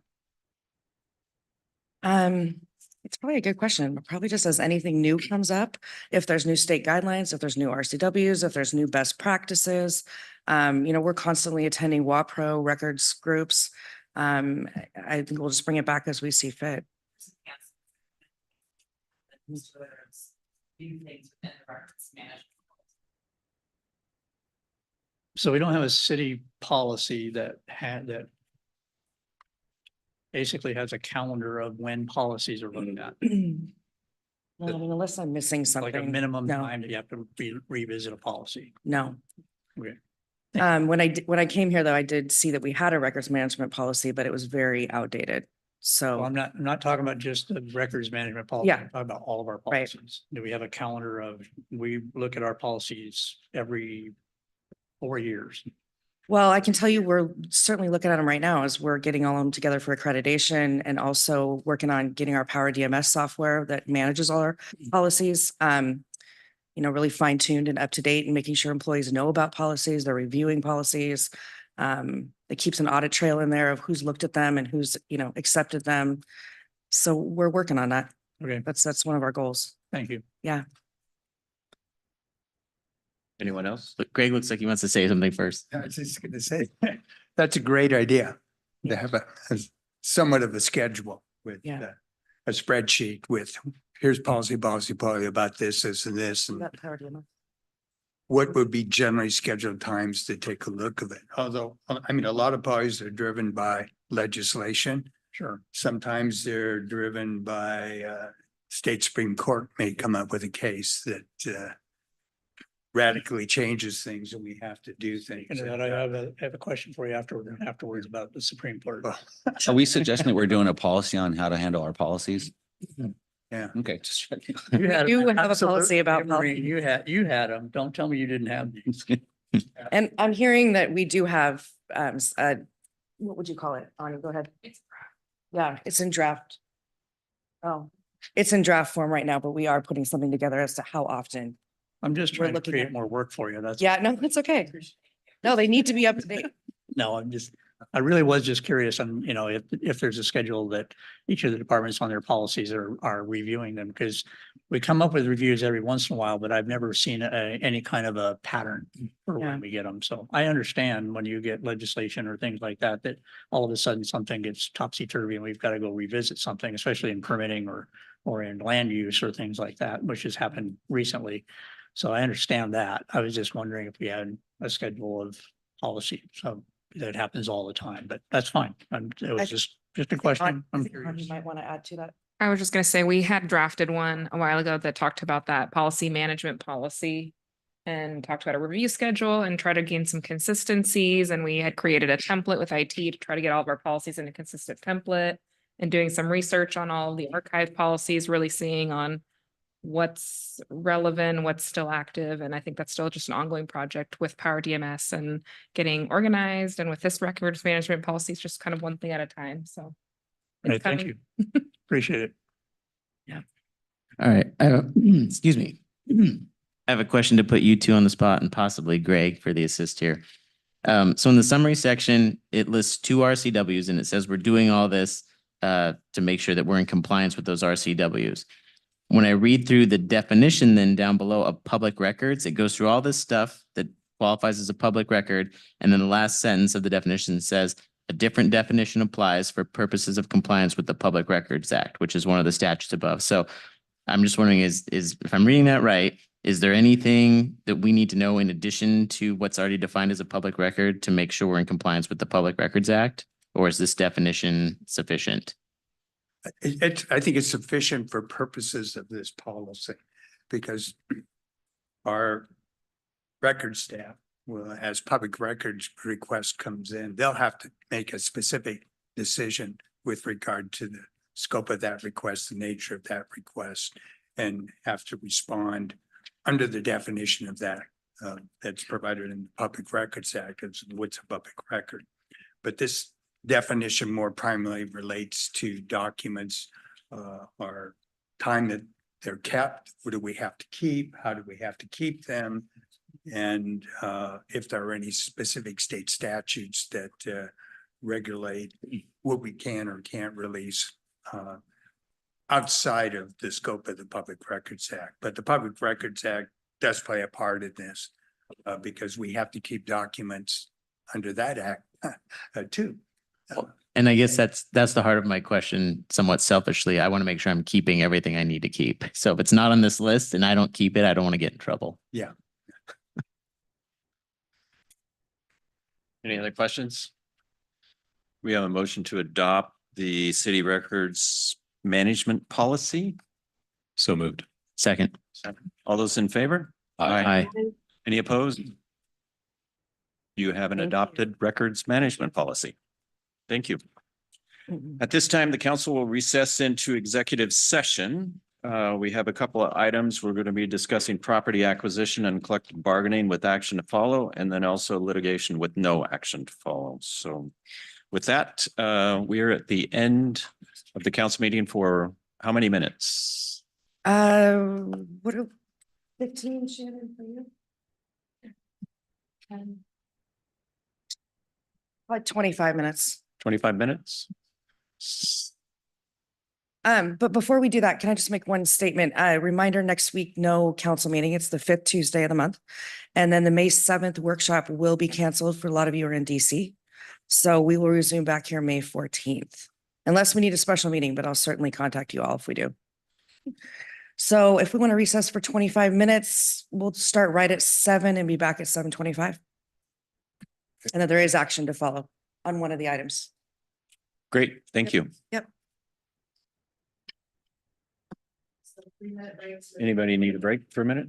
It's probably a good question, but probably just as anything new comes up, if there's new state guidelines, if there's new RCWs, if there's new best practices, you know, we're constantly attending WAPRO records groups. I think we'll just bring it back as we see fit. So we don't have a city policy that basically has a calendar of when policies are looked at, Well, I mean, unless I'm missing something. like a minimum No. time that you have to revisit a policy. No. Okay. When I came here, though, I did see that we had a records management policy, but it was very outdated. Well, So, I'm not talking about just the records management policy. Yeah. I'm talking about all of our Right. policies. Do we have a calendar of, we look at our policies every 4 years? well, I can tell you, we're certainly looking at them right now as we're getting all of them together for accreditation and also working on getting our Power DMS software that manages all our policies. You know, really fine tuned and up to date and making sure employees know about policies, they're reviewing policies. It keeps an audit trail in there of who's looked at them and who's, you know, accepted them. So we're working on that. Okay, That's one of our goals. thank you. Yeah. Anyone else? But Greg looks like he wants to say something first. I was just gonna say, that's a great idea to have a somewhat of a schedule with Yeah. a spreadsheet with, here's policy about this, and this, and That Power DMS. what would be generally scheduled times to take a look of it. Although, I mean, a lot of policies are driven by legislation. Sure. Sometimes they're driven by state Supreme Court may come up with a case that radically changes things and we have to do things. And then I have a question for you afterwards about the Supreme Court. Are we suggesting that we're doing a policy on how to handle our policies? Yeah. Okay, just checking. You had do have a absolutely, policy about Marie, You had them. Don't tell me you didn't have these. And I'm hearing that we do have, what would you call it? Anya, go ahead. Yeah, it's in draft. Oh, it's in draft form right now, but we are putting something together as to how often. I'm just We're trying to looking create at- more work for you. That's. Yeah, no, it's okay. No, they need to be up to date. No, I really was just curious on, you know, if there's a schedule that each of the departments on their policies are reviewing them, because we come up with reviews every once in a while, but I've never seen any kind of a pattern for Yeah. when we get them. So I understand when you get legislation or things like that, that all of a sudden something gets topsy-turvy and we've got to go revisit something, especially in permitting or in land use or things like that, which has happened recently. So I understand that. I was just wondering if we had a schedule of policy. So that happens all the time, but that's fine. It was just a question. I'm You curious. might want to add to that. I was just gonna say, we had drafted one a while ago that talked about that policy management policy and talked about a review schedule and try to gain some consistencies. And we had created a template with IT to try to get all of our policies in a consistent template and doing some research on all of the archive policies, really seeing on what's relevant, what's still active. And I think that's still just an ongoing project with Power DMS and getting organized. And with this records management policy, it's just kind of one thing at a time. So. Hey, it's thank coming. you. Appreciate it. All right, excuse me. I I have a question to put you two on the spot and possibly Greg for the assist here. So in the summary section, it lists two RCWs and it says we're doing all this to make sure that we're in compliance with those RCWs. When I read through the definition then down below of public records, it goes through all this stuff that qualifies as a public record. And then the last sentence of the definition says a different definition applies for purposes of compliance with the Public Records Act, which is one of the statutes above. So I'm just wondering is if I'm reading that right, is there anything that we need to know in addition to what's already defined as a public record to make sure we're in compliance with the Public Records Act? Or is this definition sufficient? I think it's sufficient for purposes of this policy because our record staff will, as public records request comes in, they'll have to make a specific decision with regard to the scope of that request, the nature of that request, and have to respond under the definition of that that's provided in the Public Records Act as what's a public record. But this definition more primarily relates to documents or time that they're kept. What do we have to keep? How do we have to keep them? And if there are any specific state statutes that regulate what we can or can't release outside of the scope of the Public Records Act. But the Public Records Act does play a part in this because we have to keep documents under that act too. And I guess that's the heart of my question, somewhat selfishly. I want to make sure I'm keeping everything I need to keep. So if it's not on this list and I don't keep it, I don't want to get in trouble. Yeah. Any other questions? We have a motion to adopt the city records management policy. So moved. Second. All those in favor? Aye. Any opposed? You have an adopted records management policy. Thank you. At this time, the council will recess into executive session. We have a couple of items. We're going to be discussing property acquisition and collective bargaining with action to follow, and then also litigation with no action to follow. So with that, we are at the end of the council meeting for how many minutes? What are 15, Shannon, for you? Like 25 minutes. 25 minutes? But before we do that, can I just make one statement? Reminder, next week, no council meeting. It's the 5th Tuesday of the month. And then the May 7th workshop will be canceled for a lot of you who are in DC. So we will resume back here May 14th, unless we need a special meeting, but I'll certainly contact you all if we do. So if we want to recess for 25 minutes, we'll start right at 7 and be back at 7:25. And then there is action to follow on one of the items. Great, thank you. Yep. Anybody need a break for a minute?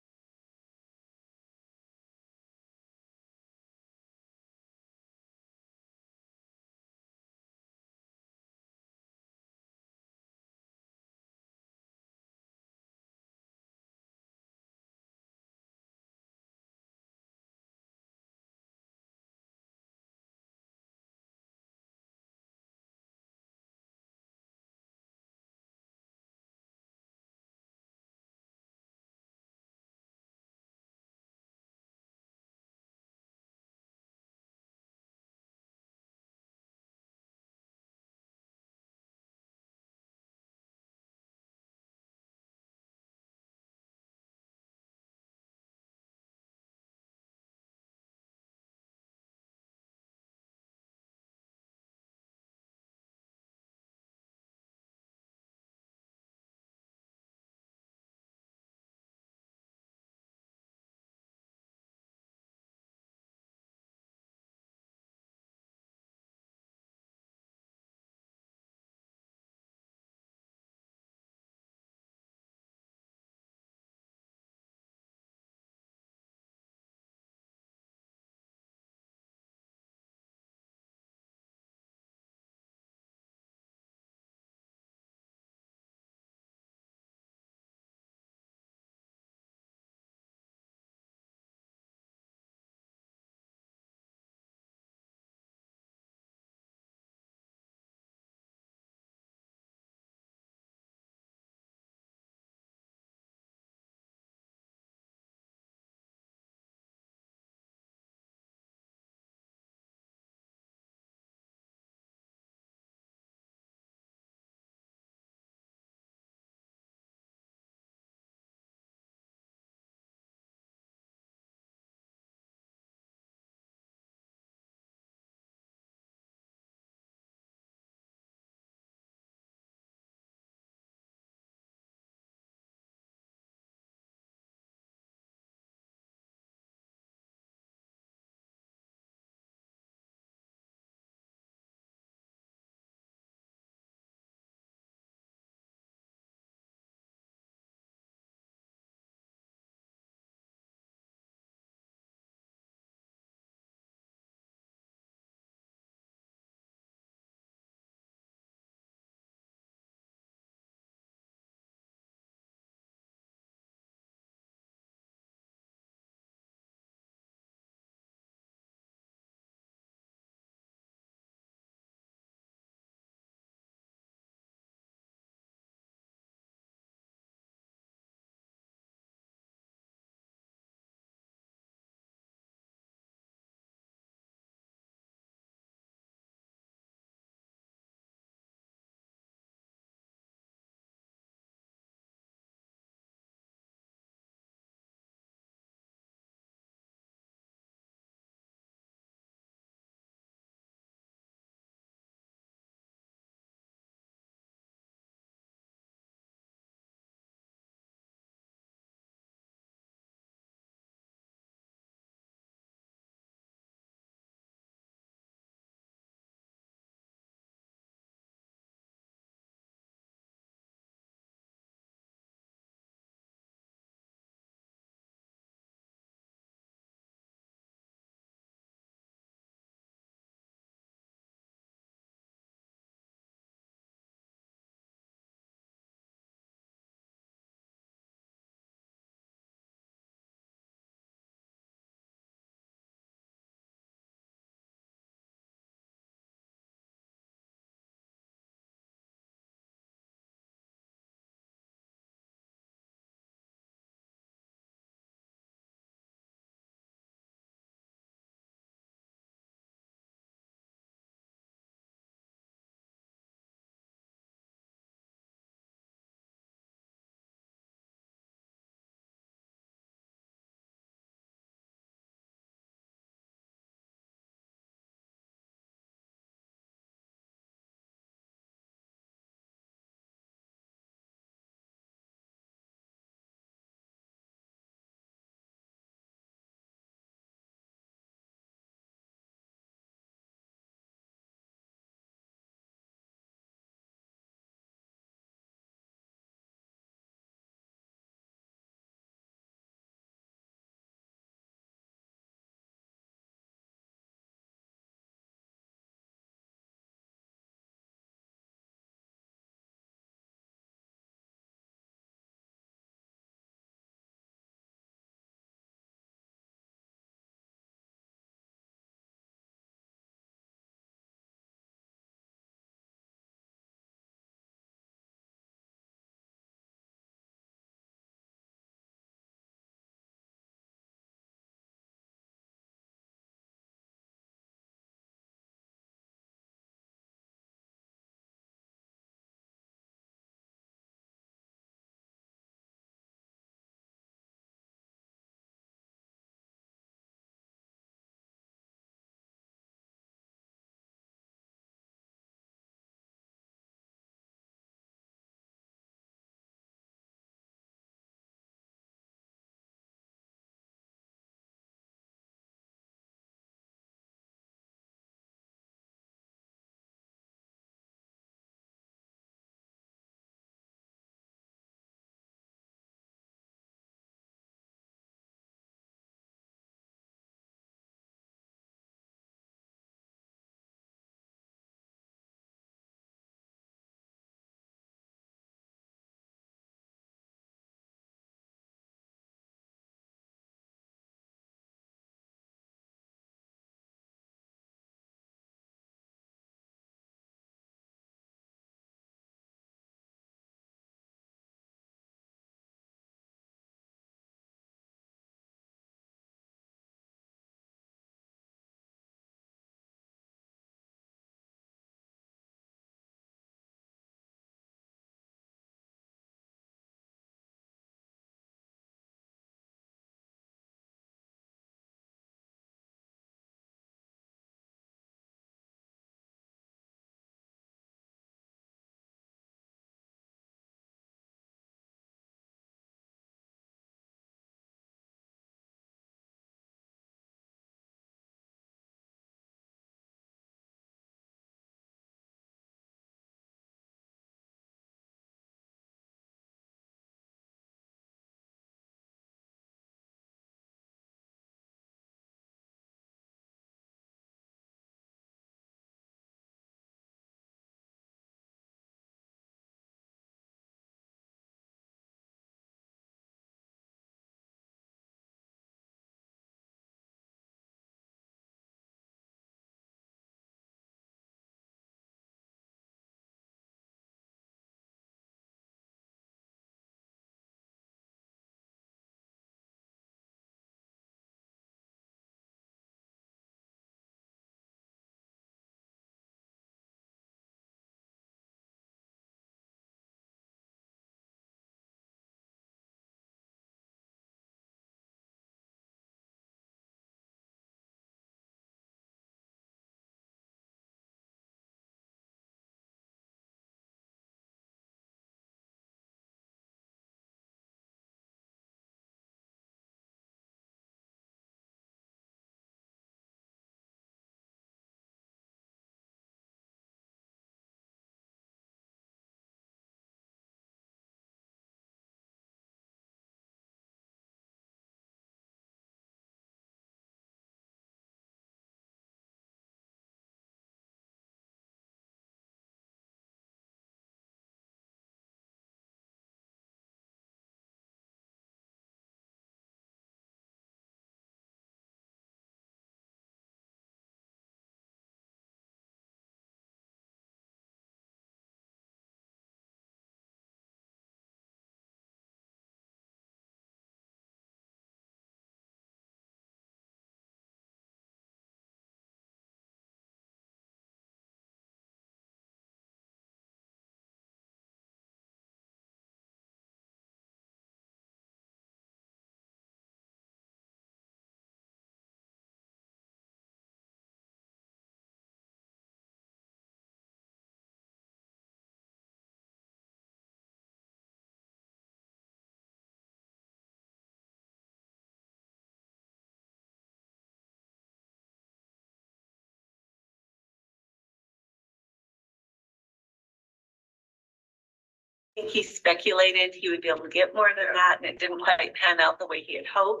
think he speculated he would be able to get more than that, and it didn't quite pan out the way he had hoped.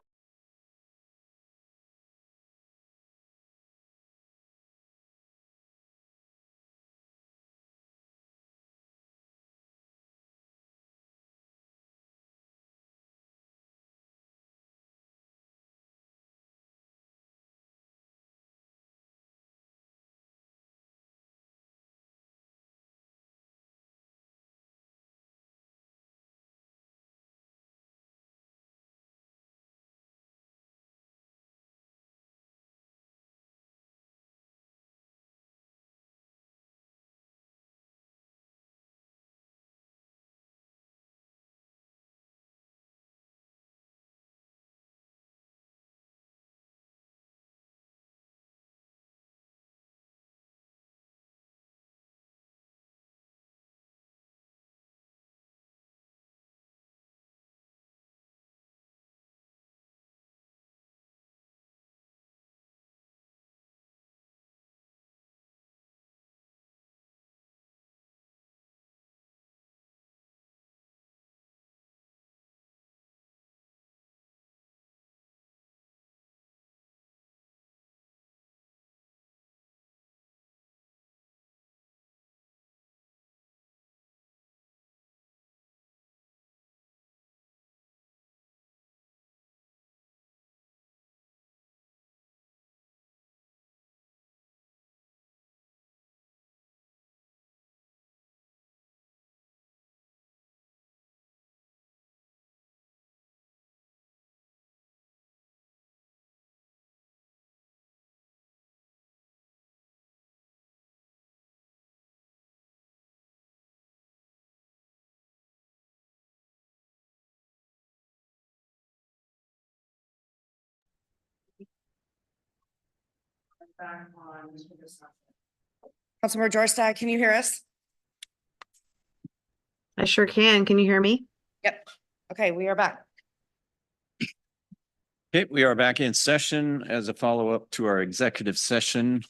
Councilmember Georgestad, can you hear us? I sure can. Can you hear me? Yep. Okay, we are back. Okay, we are back in session as a follow-up to our executive session,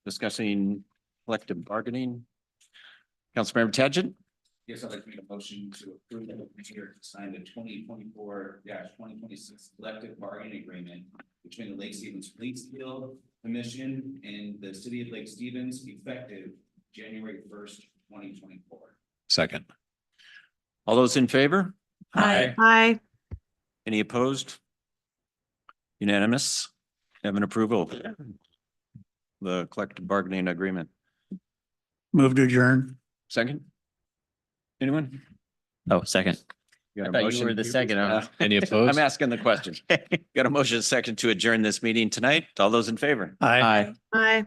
discussing collective bargaining. Councilmember Tagit? Yes, I'd like to make a motion to approve the commissioner to sign the 2024-2026 collective bargaining agreement between the Lake Stevens Police Field Commission and the city of Lake Stevens effective January 1st, 2024. Second. All those in favor? Aye. Aye. Any opposed? Unanimous? Have an approval. The collective bargaining agreement. Move to adjourn. Second? Anyone? Oh, second. Got a I thought you motion? were the second. Any opposed? I'm asking the question. Got a motion second to adjourn this meeting tonight. All those in favor? Aye. Aye. Aye.